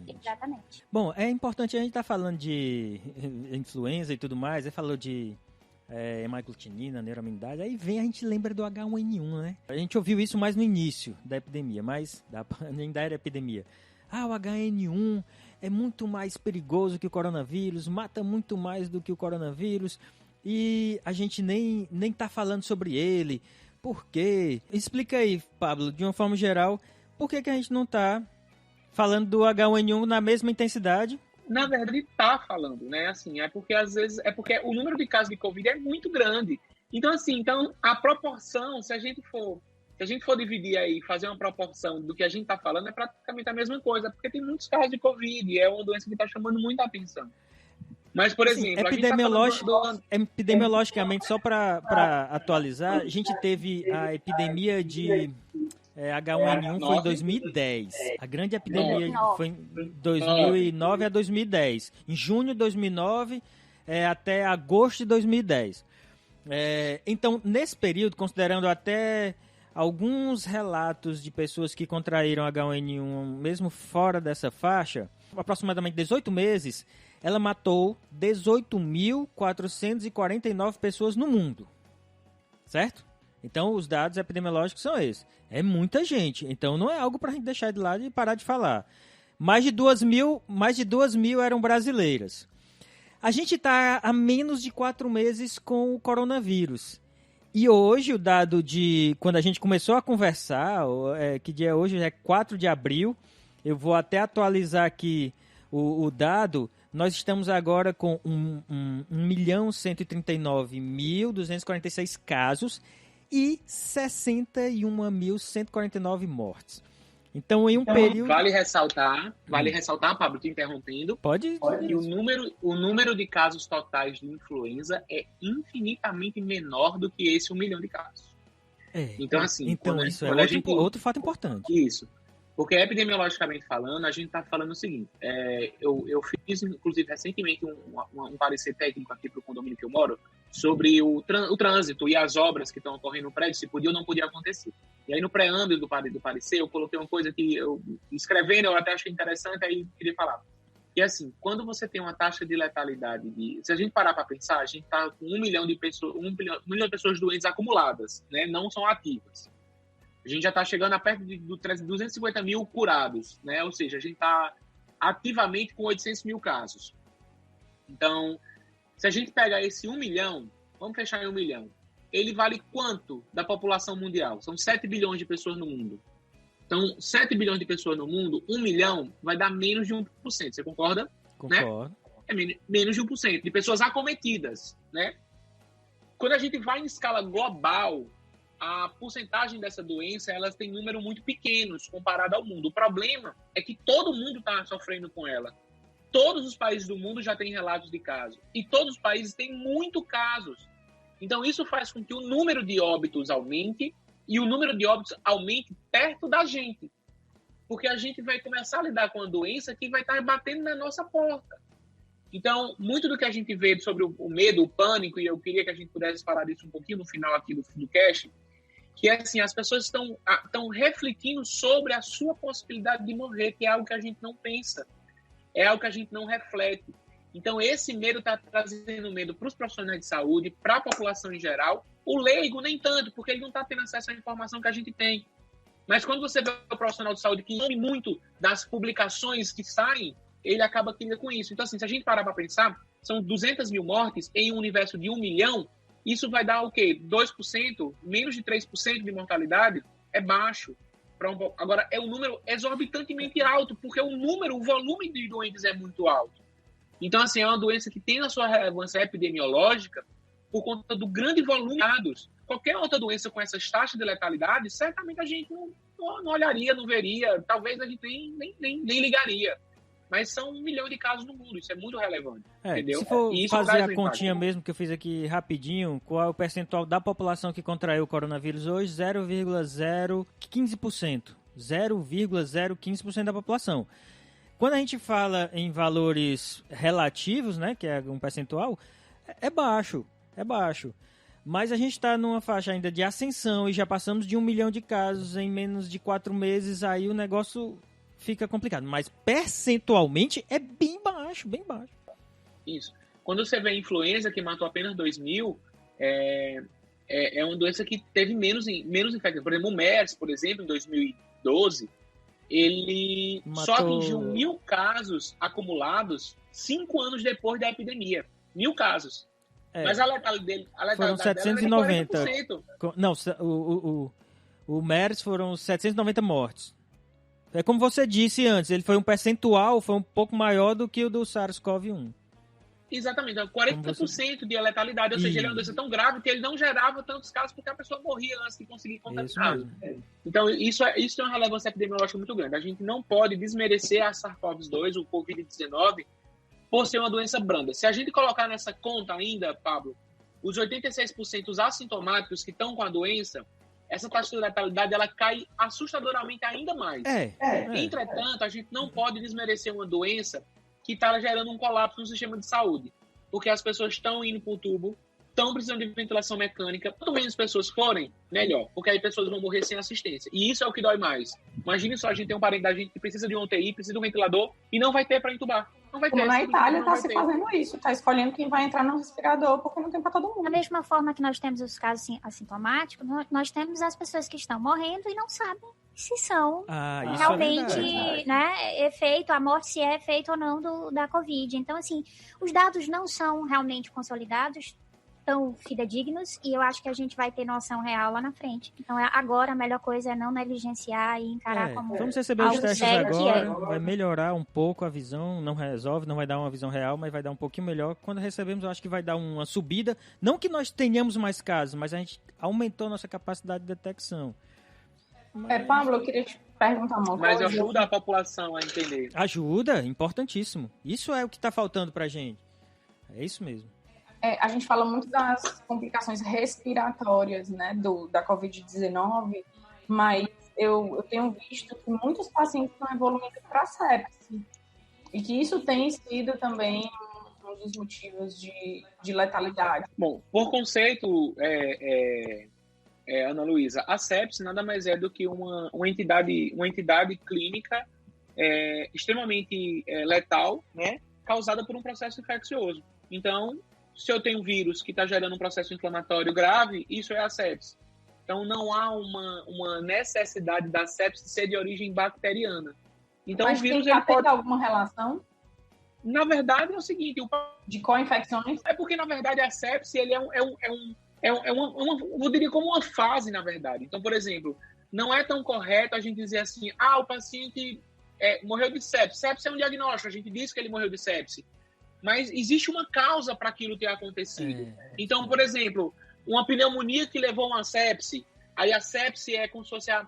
Exatamente. Bom, é importante, a gente tá falando de influenza e tudo mais, falou de hemaglutinina, neuraminidase, aí a gente lembra do H1N1, né? A gente ouviu isso mais no início da epidemia, nem da era epidemia. O H1N1 é muito mais perigoso que o coronavírus, mata muito mais do que o coronavírus, e a gente nem tá falando sobre ele. Por quê? Explica aí, Pablo, de uma forma geral, por que a gente não tá falando do H1N1 na mesma intensidade? Na verdade, tá falando, né? Assim, porque o número de casos de Covid é muito grande. Então, assim, a proporção, se a gente for dividir aí, fazer uma proporção do que a gente tá falando, é praticamente a mesma coisa, porque tem muitos casos de Covid e é uma doença que tá chamando muita atenção. Mas, por exemplo, epidemiologicamente, só para atualizar, a gente teve a epidemia de H1N1 foi em 2010. A grande epidemia foi em 2009 a 2010. Em junho de 2009 até agosto de 2010. Então, nesse período, considerando até alguns relatos de pessoas que contraíram H1N1 mesmo fora dessa faixa, aproximadamente 18 meses, ela matou 18.449 pessoas no mundo. Certo? Então, os dados epidemiológicos são esses. É muita gente. Então, não é algo para a gente deixar de lado e parar de falar. Mais de 2 mil eram brasileiras. A gente está há menos de 4 meses com o coronavírus. E hoje, o dado de... Quando a gente começou a conversar, que dia é hoje? É 4 de abril. Eu vou até atualizar aqui o dado. Nós estamos agora com 1.139.246 casos e 61.149 mortes. Então, em um período... Vale ressaltar, Pablo, te interrompendo. Pode. Que o número de casos totais de influenza é infinitamente menor do que esse 1 milhão de casos. Então, assim... isso é outro fato importante. Isso. Porque epidemiologicamente falando, a gente está falando o seguinte, eu fiz, inclusive, recentemente um parecer técnico aqui para o condomínio que eu moro, sobre o trânsito e as obras que estão ocorrendo no prédio, se podia ou não podia acontecer. E aí, no preâmbulo do parecer, eu coloquei uma coisa que, escrevendo, eu até achei interessante, aí queria falar. E assim, quando você tem uma taxa de letalidade, se a gente parar para pensar, a gente está com 1 milhão de pessoas doentes acumuladas, né? Não são ativas. A gente já está chegando a perto de 250 mil curados, né? Ou seja, a gente está ativamente com 800 mil casos. Então, se a gente pegar esse 1 milhão, vamos fechar em 1 milhão, ele vale quanto da população mundial? São 7 bilhões de pessoas no mundo. Então, 7 bilhões de pessoas no mundo, 1 milhão vai dar menos de 1%. Você concorda? Concordo. Né? É menos de 1% de pessoas acometidas, né? Quando a gente vai em escala global, a porcentagem dessa doença, elas têm número muito pequenos comparado ao mundo. O problema é que todo mundo está sofrendo com ela. Todos os países do mundo já têm relatos de casos. E todos os países têm muitos casos. Então, isso faz com que o número de óbitos aumente e o número de óbitos aumente perto da gente. Porque a gente vai começar a lidar com a doença que vai estar batendo na nossa porta. Então, muito do que a gente vê sobre o medo, o pânico, e eu queria que a gente pudesse falar disso um pouquinho no final aqui do cast, que é assim, as pessoas estão refletindo sobre a sua possibilidade de morrer, que é algo que a gente não pensa, é algo que a gente não reflete. Então, esse medo está trazendo medo para os profissionais de saúde, para a população em geral. O leigo nem tanto, porque ele não está tendo acesso à informação que a gente tem. Mas quando você vê o profissional de saúde que come muito das publicações que saem, ele acaba criando com isso. Então, assim, se a gente parar para pensar, são 200 mil mortes em um universo de 1 milhão, isso vai dar o quê? 2%, menos de 3% de mortalidade? É baixo. Agora, é um número exorbitantemente alto, porque o volume de doentes é muito alto. Então, assim, é uma doença que tem a sua relevância epidemiológica por conta do grande volume de dados. Qualquer outra doença com essas taxas de letalidade, certamente a gente não olharia, não veria, talvez a gente nem ligaria. Mas são 1 milhão de casos no mundo, isso é muito relevante. Entendeu? Se for e isso fazer a um continha impacto. mesmo, que eu fiz aqui rapidinho, qual é o percentual da população que contraiu o coronavírus hoje? 0,015%. 0,015% da população. Quando a gente fala em valores relativos, né, que é um percentual, é baixo. Mas a gente está numa faixa ainda de ascensão e já passamos de 1 milhão de casos em menos de 4 meses, aí o negócio fica complicado. Mas percentualmente é bem baixo. Isso. Quando você vê a influenza, que matou apenas 2.000, é uma doença que teve menos infectados. Por exemplo, o MERS, por exemplo, em 2012, ele só atingiu 1.000 casos acumulados 5 anos depois da epidemia. 1.000 casos. Mas a letalidade foram dela 790. era de 40%. Não, o MERS foram 790 mortes. É como você disse antes, ele foi um percentual, foi um pouco maior do que o do SARS-CoV-1. Exatamente, então 40% de letalidade, ou seja, ele é uma doença tão grave que ele não gerava tantos casos porque a pessoa morria antes de conseguir contaminar. Então, isso tem uma relevância epidemiológica muito grande. A gente não pode desmerecer a SARS-CoV-2, o Covid-19, por ser uma doença branda. Se a gente colocar nessa conta ainda, Pablo, os 86% assintomáticos que estão com a doença, essa taxa de letalidade ela cai assustadoramente ainda mais. Entretanto, a gente não pode desmerecer uma doença que está gerando um colapso no sistema de saúde, porque as pessoas estão indo para o tubo, estão precisando de ventilação mecânica. Quanto menos pessoas forem, melhor, porque aí pessoas vão morrer sem assistência. E isso é o que dói mais. Imagine só, a gente tem um parente da gente que precisa de um UTI, precisa de um ventilador e não vai ter para entubar. Não vai ter. Como na Itália está se fazendo isso, está escolhendo quem vai entrar no respirador porque não tem para todo mundo. Da mesma forma que nós temos os casos assintomáticos, nós temos as pessoas que estão morrendo e não sabem se são realmente, efeito, a morte se é efeito ou não da Covid. Então, assim, os dados não são realmente consolidados, tão fidedignos, e eu acho que a gente vai ter noção real lá na frente. Então, agora a melhor coisa é não negligenciar e encarar como vamos receber os testes agora, vai melhorar um pouco a visão, não resolve, não vai dar uma visão real, mas vai dar um pouquinho melhor. Quando recebemos, eu acho que vai dar uma subida, não que nós tenhamos mais casos, mas a gente aumentou nossa capacidade de detecção. Pablo, eu queria te perguntar uma coisa. Mas ajuda a população a entender. Ajuda, importantíssimo. Isso é o que está faltando pra gente. É isso mesmo. A gente fala muito das complicações respiratórias, né, da Covid-19, mas eu tenho visto que muitos pacientes estão evoluindo para sepse, e que isso tem sido também um dos motivos de letalidade. Bom, por conceito, Ana Luísa, a sepse nada mais é do que uma entidade clínica extremamente letal, né, causada por um processo infeccioso. Então, se eu tenho um vírus que está gerando um processo inflamatório grave, isso é a sepse. Então, não há uma necessidade da sepse ser de origem bacteriana. Então, mas o vírus ele pode ter alguma relação? Na verdade, é o seguinte... De co-infecções? É porque, na verdade, a sepse ele eu diria como uma fase, na verdade. Então, por exemplo, não é tão correto a gente dizer assim, o paciente morreu de sepse. Sepse é um diagnóstico, a gente diz que ele morreu de sepse. Mas existe uma causa para aquilo ter acontecido. Então, por exemplo, uma pneumonia que levou a uma sepse, aí a sepse é como se fosse a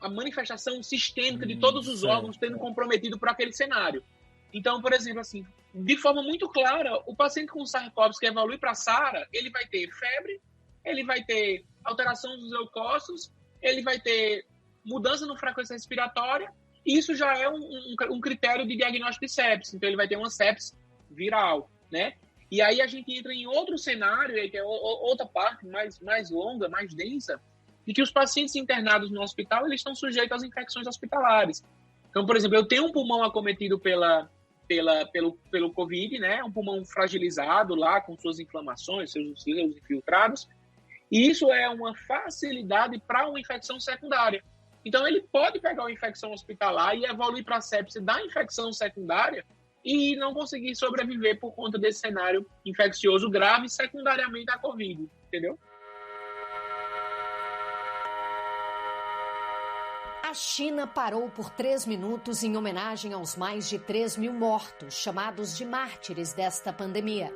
manifestação sistêmica de todos os órgãos tendo comprometido por aquele cenário. Então, por exemplo, assim, de forma muito clara, o paciente com SARS-CoV que evolui para SARA, ele vai ter febre, ele vai ter alteração dos leucócitos, ele vai ter mudança na frequência respiratória, e isso já é um critério de diagnóstico de sepse. Então, ele vai ter uma sepse viral, né? E aí a gente entra em outro cenário, que é outra parte mais longa, mais densa, de que os pacientes internados no hospital, eles estão sujeitos às infecções hospitalares. Então, por exemplo, eu tenho um pulmão acometido pelo Covid, né? Um pulmão fragilizado lá, com suas inflamações, seus infiltrados, e isso é uma facilidade para uma infecção secundária. Então, ele pode pegar uma infecção hospitalar e evoluir para a sepse da infecção secundária e não conseguir sobreviver por conta desse cenário infeccioso grave secundariamente à Covid, entendeu? A China parou por 3 minutos em homenagem aos mais de 3 mil mortos, chamados de mártires desta pandemia.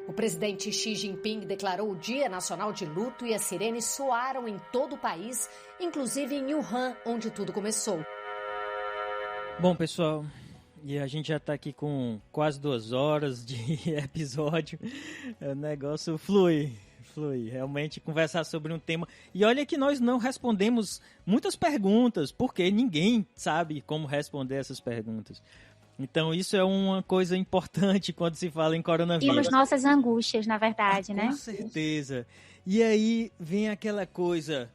O presidente Xi Jinping declarou o Dia Nacional de Luto e as sirenes soaram em todo o país, inclusive em Wuhan, onde tudo começou. Bom, pessoal, e a gente já está aqui com quase 2 horas de episódio. O negócio flui. Realmente conversar sobre um tema. E olha que nós não respondemos muitas perguntas, porque ninguém sabe como responder essas perguntas. Então isso é uma coisa importante quando se fala em coronavírus. E as nossas angústias, na verdade, né? Com certeza. E aí vem aquela coisa,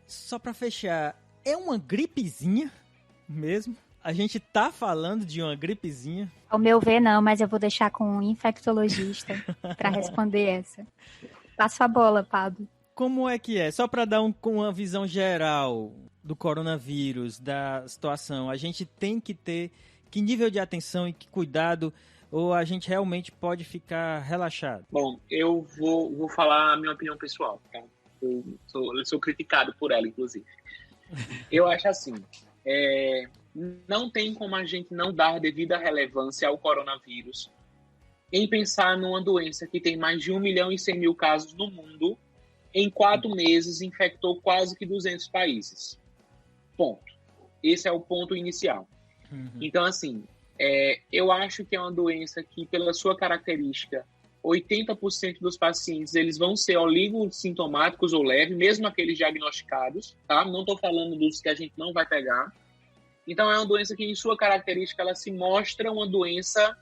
só para fechar, é uma gripezinha mesmo? A gente tá falando de uma gripezinha? Ao meu ver, não, mas eu vou deixar com um infectologista para responder essa. Passo a bola, Pablo. Como é que é? Só para dar uma visão geral do coronavírus, da situação, a gente tem que ter que nível de atenção e que cuidado, ou a gente realmente pode ficar relaxado? Bom, eu vou falar a minha opinião pessoal, tá? Eu sou criticado por ela, inclusive. Eu acho assim, não tem como a gente não dar devida relevância ao coronavírus em pensar numa doença que tem mais de 1.100.000 casos no mundo, em 4 meses infectou quase que 200 países. Ponto. Esse é o ponto inicial. Então, assim, eu acho que é uma doença que, pela sua característica, 80% dos pacientes eles vão ser oligossintomáticos ou leves, mesmo aqueles diagnosticados, tá? Não estou falando dos que a gente não vai pegar. Então, é uma doença que, em sua característica, ela se mostra uma doença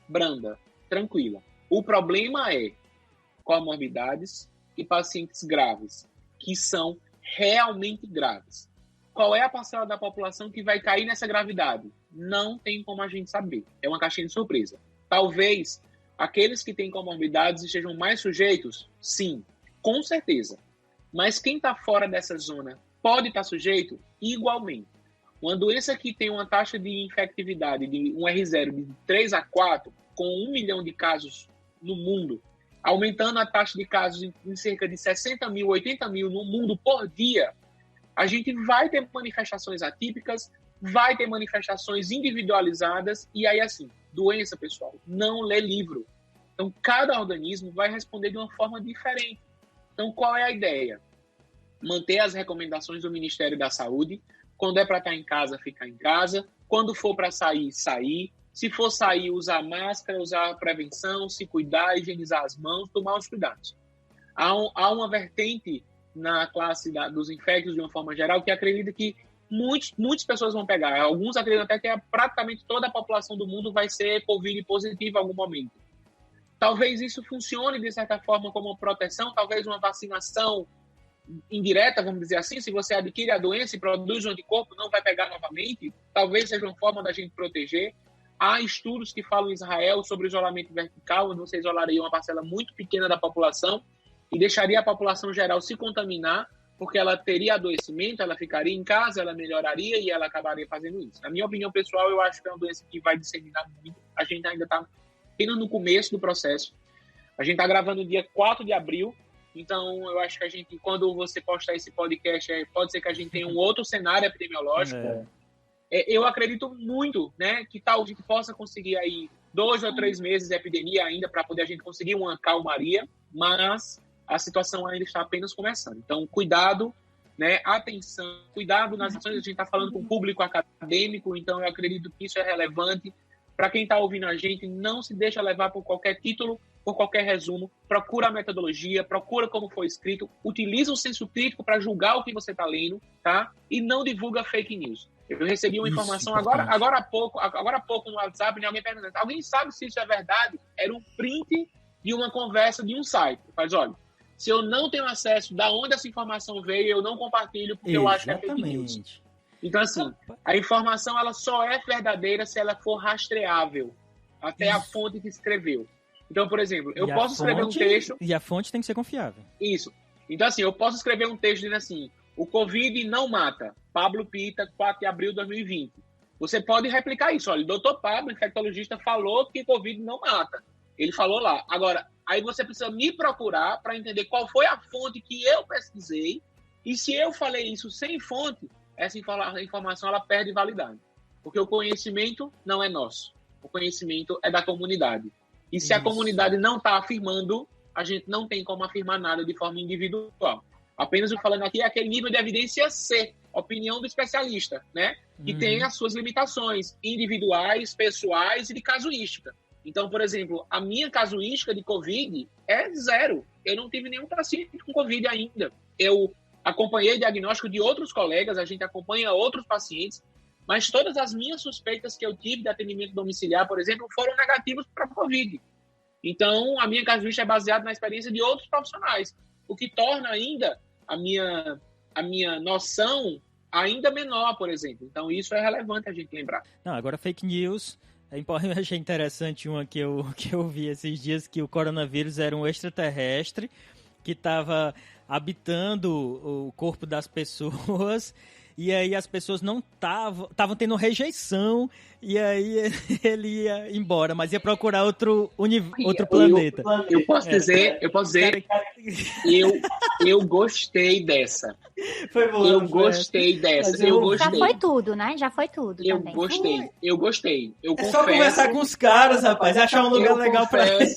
branda, tranquila. O problema é comorbidades e pacientes graves, que são realmente graves. Qual é a parcela da população que vai cair nessa gravidade? Não tem como a gente saber. É uma caixinha de surpresa. Talvez aqueles que têm comorbidades estejam mais sujeitos? Sim, com certeza. Mas quem está fora dessa zona pode estar sujeito? Igualmente. Uma doença que tem uma taxa de infectividade de um R0 de 3 a 4, com 1 milhão de casos no mundo, aumentando a taxa de casos em cerca de 60 mil, 80 mil no mundo por dia, a gente vai ter manifestações atípicas, vai ter manifestações individualizadas, e aí assim, doença, pessoal, não lê livro. Então, cada organismo vai responder de uma forma diferente. Então, qual é a ideia? Manter as recomendações do Ministério da Saúde. Quando é para estar em casa, ficar em casa. Quando for para sair, sair. Se for sair, usar máscara, usar prevenção, se cuidar, higienizar as mãos, tomar os cuidados. Há uma vertente na classe dos infectos, de uma forma geral, que acredita que muitas pessoas vão pegar. Alguns acreditam até que praticamente toda a população do mundo vai ser Covid positiva em algum momento. Talvez isso funcione, de certa forma, como uma proteção, talvez uma vacinação indireta, vamos dizer assim. Se você adquire a doença e produz um anticorpo, não vai pegar novamente. Talvez seja uma forma da gente proteger. Há estudos que falam em Israel sobre isolamento vertical, onde você isolaria uma parcela muito pequena da população e deixaria a população geral se contaminar, porque ela teria adoecimento, ela ficaria em casa, ela melhoraria e ela acabaria fazendo isso. Na minha opinião pessoal, eu acho que é uma doença que vai disseminar muito. A gente ainda está apenas no começo do processo. A gente está gravando no dia 4 de abril, então eu acho que a gente, quando você postar esse podcast, pode ser que a gente tenha um outro cenário epidemiológico. Eu acredito muito, né, que tal a gente possa conseguir aí 2 ou 3 meses de epidemia ainda para poder a gente conseguir uma calmaria, mas a situação ainda está apenas começando. Então, cuidado, né, atenção, cuidado nas ações. A gente está falando com o público acadêmico, então eu acredito que isso é relevante. Para quem está ouvindo a gente, não se deixa levar por qualquer título, por qualquer resumo. Procura a metodologia, procura como foi escrito, utiliza o senso crítico para julgar o que você está lendo, tá? E não divulga fake news. Eu recebi uma informação agora há pouco no WhatsApp, né, alguém perguntando, alguém sabe se isso é verdade? Era um print de uma conversa de um site. Faz, olha, se eu não tenho acesso da onde essa informação veio, eu não compartilho, porque eu acho que é fake news. Então, assim, a informação ela só é verdadeira se ela for rastreável até a fonte que escreveu. Então, por exemplo, eu posso escrever um texto... E a fonte tem que ser confiável. Isso. Então, assim, eu posso escrever um texto dizendo assim, o Covid não mata. Pablo Pita, 4 de abril de 2020. Você pode replicar isso. Olha, o doutor Pablo, infectologista, falou que Covid não mata. Ele falou lá. Agora, aí você precisa me procurar para entender qual foi a fonte que eu pesquisei. E se eu falei isso sem fonte, essa informação ela perde validade. Porque o conhecimento não é nosso. O conhecimento é da comunidade. E se a comunidade não está afirmando, a gente não tem como afirmar nada de forma individual. Apenas o que falando aqui é aquele nível de evidência C, opinião do especialista, né? Que tem as suas limitações individuais, pessoais e de casuística. Então, por exemplo, a minha casuística de Covid é 0. Eu não tive nenhum paciente com Covid ainda. Eu acompanhei diagnóstico de outros colegas, a gente acompanha outros pacientes, mas todas as minhas suspeitas que eu tive de atendimento domiciliar, por exemplo, foram negativos para Covid. Então, a minha casuística é baseada na experiência de outros profissionais, o que torna ainda a minha noção ainda menor, por exemplo. Então, isso é relevante a gente lembrar. Não, agora fake news. Eu achei interessante uma que eu vi esses dias, que o coronavírus era um extraterrestre que estava habitando o corpo das pessoas, e aí as pessoas não estavam tendo rejeição, e aí ele ia embora, mas ia procurar outro planeta. Eu posso dizer, eu gostei dessa. Foi bom. Eu gostei dessa. Eu gostei. Já foi tudo, né? Já foi tudo Eu também. gostei. Eu confesso. Só conversar com os caras, rapaz, achar um lugar legal pra eles.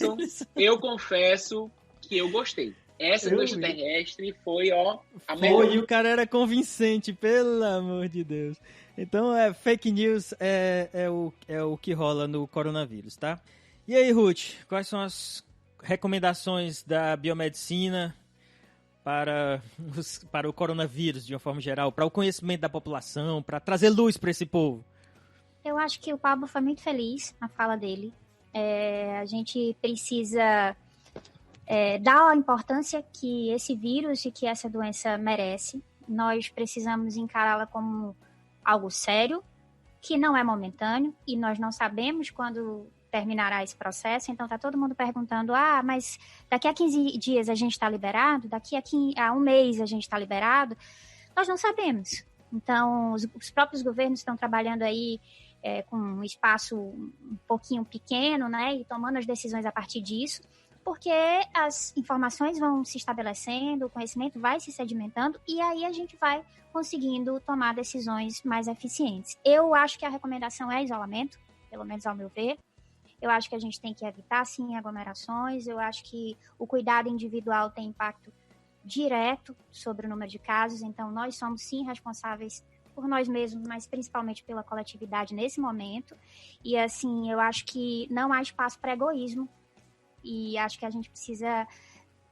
Eu confesso que eu gostei. Essa do extraterrestre foi, a melhor. Foi, e o cara era convincente, pelo amor de Deus. Então, fake news é o que rola no coronavírus, tá? E aí, Ruth, quais são as recomendações da biomedicina para o coronavírus, de uma forma geral, para o conhecimento da população, para trazer luz para esse povo? Eu acho que o Pablo foi muito feliz na fala dele. A gente precisa dar a importância que esse vírus e que essa doença merece. Nós precisamos encará-la como algo sério, que não é momentâneo, e nós não sabemos quando terminará esse processo. Então está todo mundo perguntando, mas daqui a 15 dias a gente está liberado? Daqui a um mês a gente está liberado? Nós não sabemos. Então os próprios governos estão trabalhando aí com um espaço um pouquinho pequeno, né, e tomando as decisões a partir disso, porque as informações vão se estabelecendo, o conhecimento vai se sedimentando, e aí a gente vai conseguindo tomar decisões mais eficientes. Eu acho que a recomendação é isolamento, pelo menos ao meu ver. Eu acho que a gente tem que evitar, sim, aglomerações. Eu acho que o cuidado individual tem impacto direto sobre o número de casos, então nós somos, sim, responsáveis por nós mesmos, mas principalmente pela coletividade nesse momento. E, assim, eu acho que não há espaço para egoísmo, e acho que a gente precisa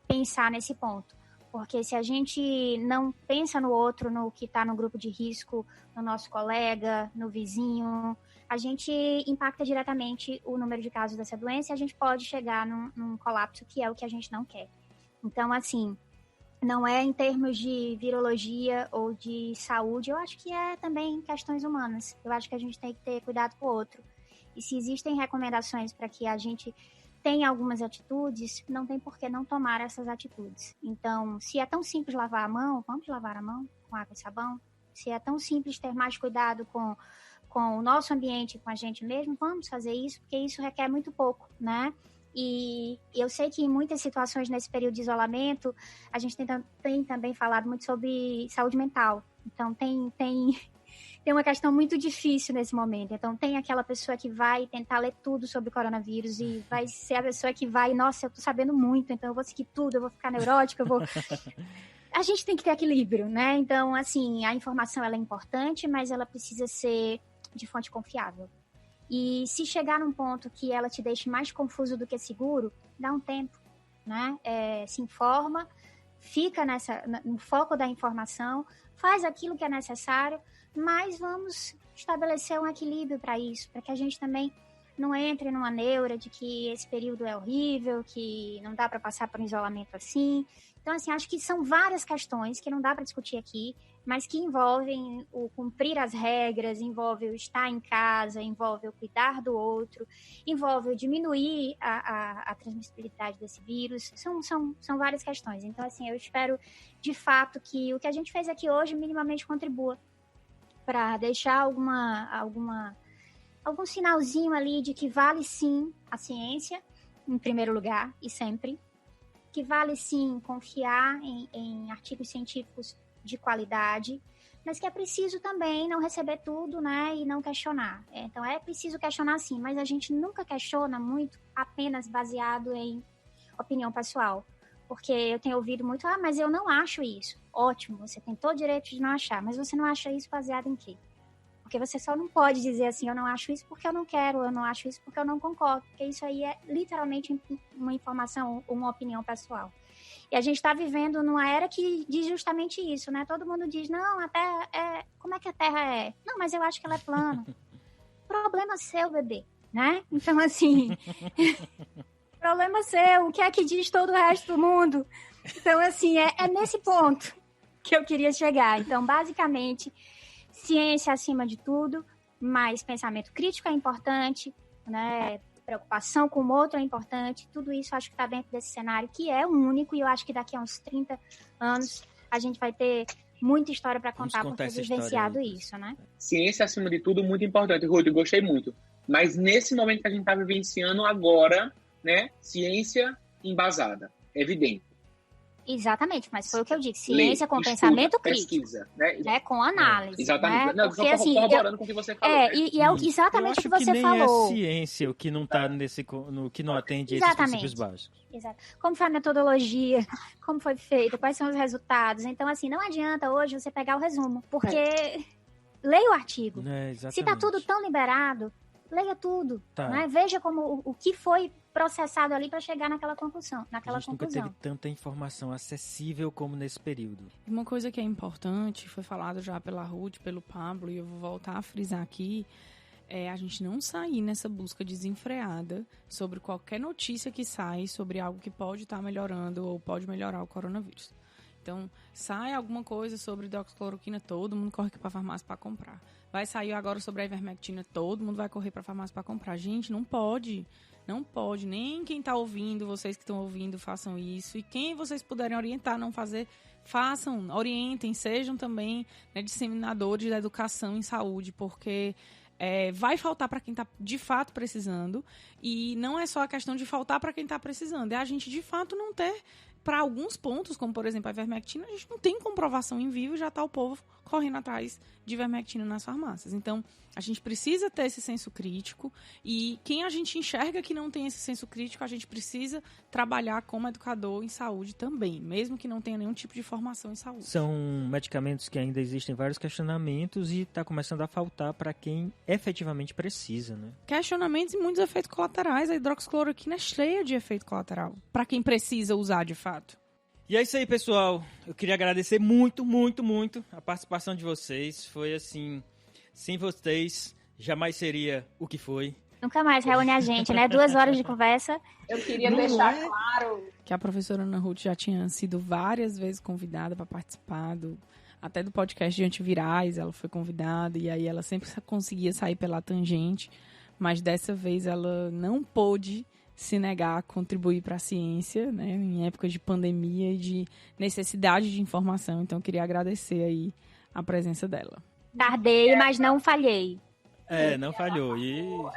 pensar nesse ponto. Porque se a gente não pensa no outro, no que está no grupo de risco, no nosso colega, no vizinho, a gente impacta diretamente o número de casos dessa doença e a gente pode chegar num colapso, que é o que a gente não quer. Então, assim, não é em termos de virologia ou de saúde, eu acho que é também questões humanas. Eu acho que a gente tem que ter cuidado com o outro. E se existem recomendações para que a gente tenha algumas atitudes, não tem por que não tomar essas atitudes. Então, se é tão simples lavar a mão, vamos lavar a mão com água e sabão. Se é tão simples ter mais cuidado com o nosso ambiente, com a gente mesmo, vamos fazer isso, porque isso requer muito pouco, né? E eu sei que em muitas situações nesse período de isolamento, a gente tem também falado muito sobre saúde mental. Então, tem uma questão muito difícil nesse momento. Então, tem aquela pessoa que vai tentar ler tudo sobre o coronavírus e vai ser a pessoa que vai, nossa, eu tô sabendo muito, então eu vou seguir tudo, eu vou ficar neurótica, A gente tem que ter equilíbrio, né? Então, assim, a informação ela é importante, mas ela precisa ser de fonte confiável. E se chegar num ponto que ela te deixe mais confuso do que seguro, dá um tempo, né? Se informa, fica no foco da informação, faz aquilo que é necessário, mas vamos estabelecer um equilíbrio para isso, para que a gente também não entre numa neura de que esse período é horrível, que não dá para passar por um isolamento assim. Então, assim, acho que são várias questões que não dá para discutir aqui, mas que envolvem o cumprir as regras, envolve o estar em casa, envolve o cuidar do outro, envolve o diminuir a transmissibilidade desse vírus. São várias questões. Então, assim, eu espero, de fato, que o que a gente fez aqui hoje minimamente contribua para deixar algum sinalzinho ali de que vale sim a ciência, em primeiro lugar, e sempre, que vale sim confiar em artigos científicos de qualidade, mas que é preciso também não receber tudo, né, e não questionar. Então é preciso questionar sim, mas a gente nunca questiona muito apenas baseado em opinião pessoal, porque eu tenho ouvido muito, mas eu não acho isso. Ótimo, você tem todo o direito de não achar, mas você não acha isso baseado em quê? Porque você só não pode dizer assim, eu não acho isso porque eu não quero, eu não acho isso porque eu não concordo, porque isso aí é literalmente uma informação, uma opinião pessoal. E a gente está vivendo numa era que diz justamente isso, né? Todo mundo diz, não, a Terra é... Como é que a Terra é? Não, mas eu acho que ela é plana. Problema seu, bebê, né? Então, assim... problema seu, o que é que diz todo o resto do mundo? Então, assim, é nesse ponto que eu queria chegar. Então, basicamente... ciência acima de tudo, mas pensamento crítico é importante, né? Preocupação com o outro é importante, tudo isso acho que está dentro desse cenário que é único e eu acho que daqui a uns 30 anos a gente vai ter muita história para contar por ter vivenciado isso, né? Ciência acima de tudo, muito importante, Ruth, gostei muito. Mas nesse momento que a gente está vivenciando agora, né? Ciência embasada, evidente. Exatamente, mas foi o que eu disse, ciência com pensamento crítico, pesquisa, né? Com análise. Exatamente. Né? Não, porque, assim, corroborando com o que você falou. E é exatamente o que você nem falou. É ciência o que não tá no que não atende esses princípios básicos. Exato. Como foi a metodologia, como foi feita, quais são os resultados. Então, assim, não adianta hoje você pegar o resumo, porque leia o artigo. Se tá tudo tão liberado, leia tudo. Né? Veja como o que foi processado ali para chegar naquela conclusão. A gente nunca teve tanta informação acessível como nesse período. Uma coisa que é importante, foi falado já pela Ruth, pelo Pablo, e eu vou voltar a frisar aqui, é a gente não sair nessa busca desenfreada sobre qualquer notícia que sai sobre algo que pode estar melhorando ou pode melhorar o coronavírus. Então, sai alguma coisa sobre hidroxicloroquina, todo mundo corre para a farmácia para comprar. Vai sair agora sobre a ivermectina, todo mundo vai correr para a farmácia para comprar. Gente, não pode. Não pode, nem quem está ouvindo, vocês que estão ouvindo, façam isso. E quem vocês puderem orientar, não fazer, façam, orientem, sejam também, né, disseminadores da educação em saúde, porque vai faltar para quem está de fato precisando. E não é só a questão de faltar para quem está precisando, é a gente de fato não ter, para alguns pontos, como por exemplo a ivermectina, a gente não tem comprovação em vivo e já está o povo correndo atrás de ivermectina nas farmácias. Então, a gente precisa ter esse senso crítico e quem a gente enxerga que não tem esse senso crítico, a gente precisa trabalhar como educador em saúde também, mesmo que não tenha nenhum tipo de formação em saúde. São medicamentos que ainda existem vários questionamentos e está começando a faltar para quem efetivamente precisa, né? Questionamentos e muitos efeitos colaterais. A hidroxicloroquina é cheia de efeito colateral para quem precisa usar de fato. E é isso aí, pessoal. Eu queria agradecer muito, muito, muito a participação de vocês. Foi assim, sem vocês, jamais seria o que foi. Nunca mais reúne a gente, né? 2 horas de conversa. Eu queria deixar claro que a professora Ana Ruth já tinha sido várias vezes convidada para participar até do podcast de antivirais, ela foi convidada e aí ela sempre conseguia sair pela tangente, mas dessa vez ela não pôde se negar a contribuir para a ciência, né, em épocas de pandemia e de necessidade de informação. Então, eu queria agradecer aí a presença dela. Tardei, mas não falhei. Não falhou. E o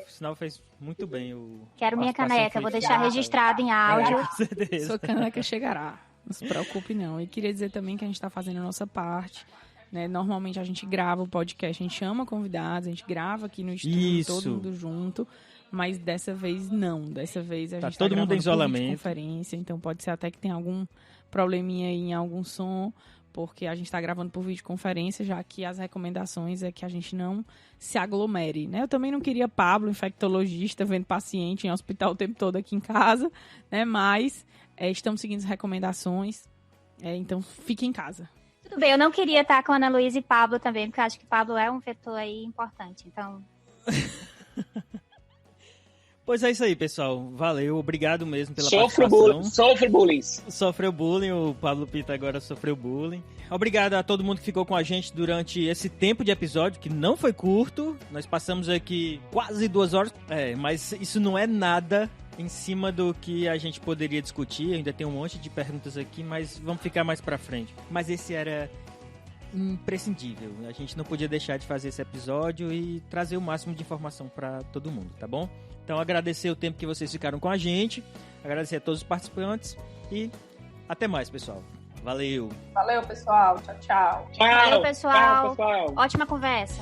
sinal fez muito bem. Quero minha caneca, vou deixar registrado em áudio. Com certeza. Sua caneca chegará. Não se preocupe, não. E queria dizer também que a gente está fazendo a nossa parte. Né? Normalmente a gente grava o podcast, a gente chama convidados, a gente grava aqui no estúdio, todo mundo junto. Mas dessa vez não. Dessa vez a gente todo mundo em isolamento. Videoconferência, então pode ser até que tenha algum probleminha aí em algum som, porque a gente está gravando por videoconferência, já que as recomendações é que a gente não se aglomere, né? Eu também não queria Pablo, infectologista, vendo paciente em hospital o tempo todo aqui em casa, né? Mas estamos seguindo as recomendações, então fique em casa. Tudo bem, eu não queria estar com a Ana Luísa e Pablo também, porque eu acho que Pablo é um vetor aí importante, então... Pois é isso aí, pessoal. Valeu, obrigado mesmo pela participação. Sofre bullying. Sofreu bullying, o Pablo Pita agora sofreu bullying. Obrigado a todo mundo que ficou com a gente durante esse tempo de episódio, que não foi curto. Nós passamos aqui quase 2 horas, mas isso não é nada em cima do que a gente poderia discutir. Ainda tem um monte de perguntas aqui, mas vamos ficar mais pra frente. Mas esse era imprescindível. A gente não podia deixar de fazer esse episódio e trazer o máximo de informação pra todo mundo, tá bom? Então, agradecer o tempo que vocês ficaram com a gente, agradecer a todos os participantes e até mais, pessoal. Valeu! Valeu, pessoal. Tchau, tchau. Valeu, pessoal. Tchau, pessoal. Ótima conversa.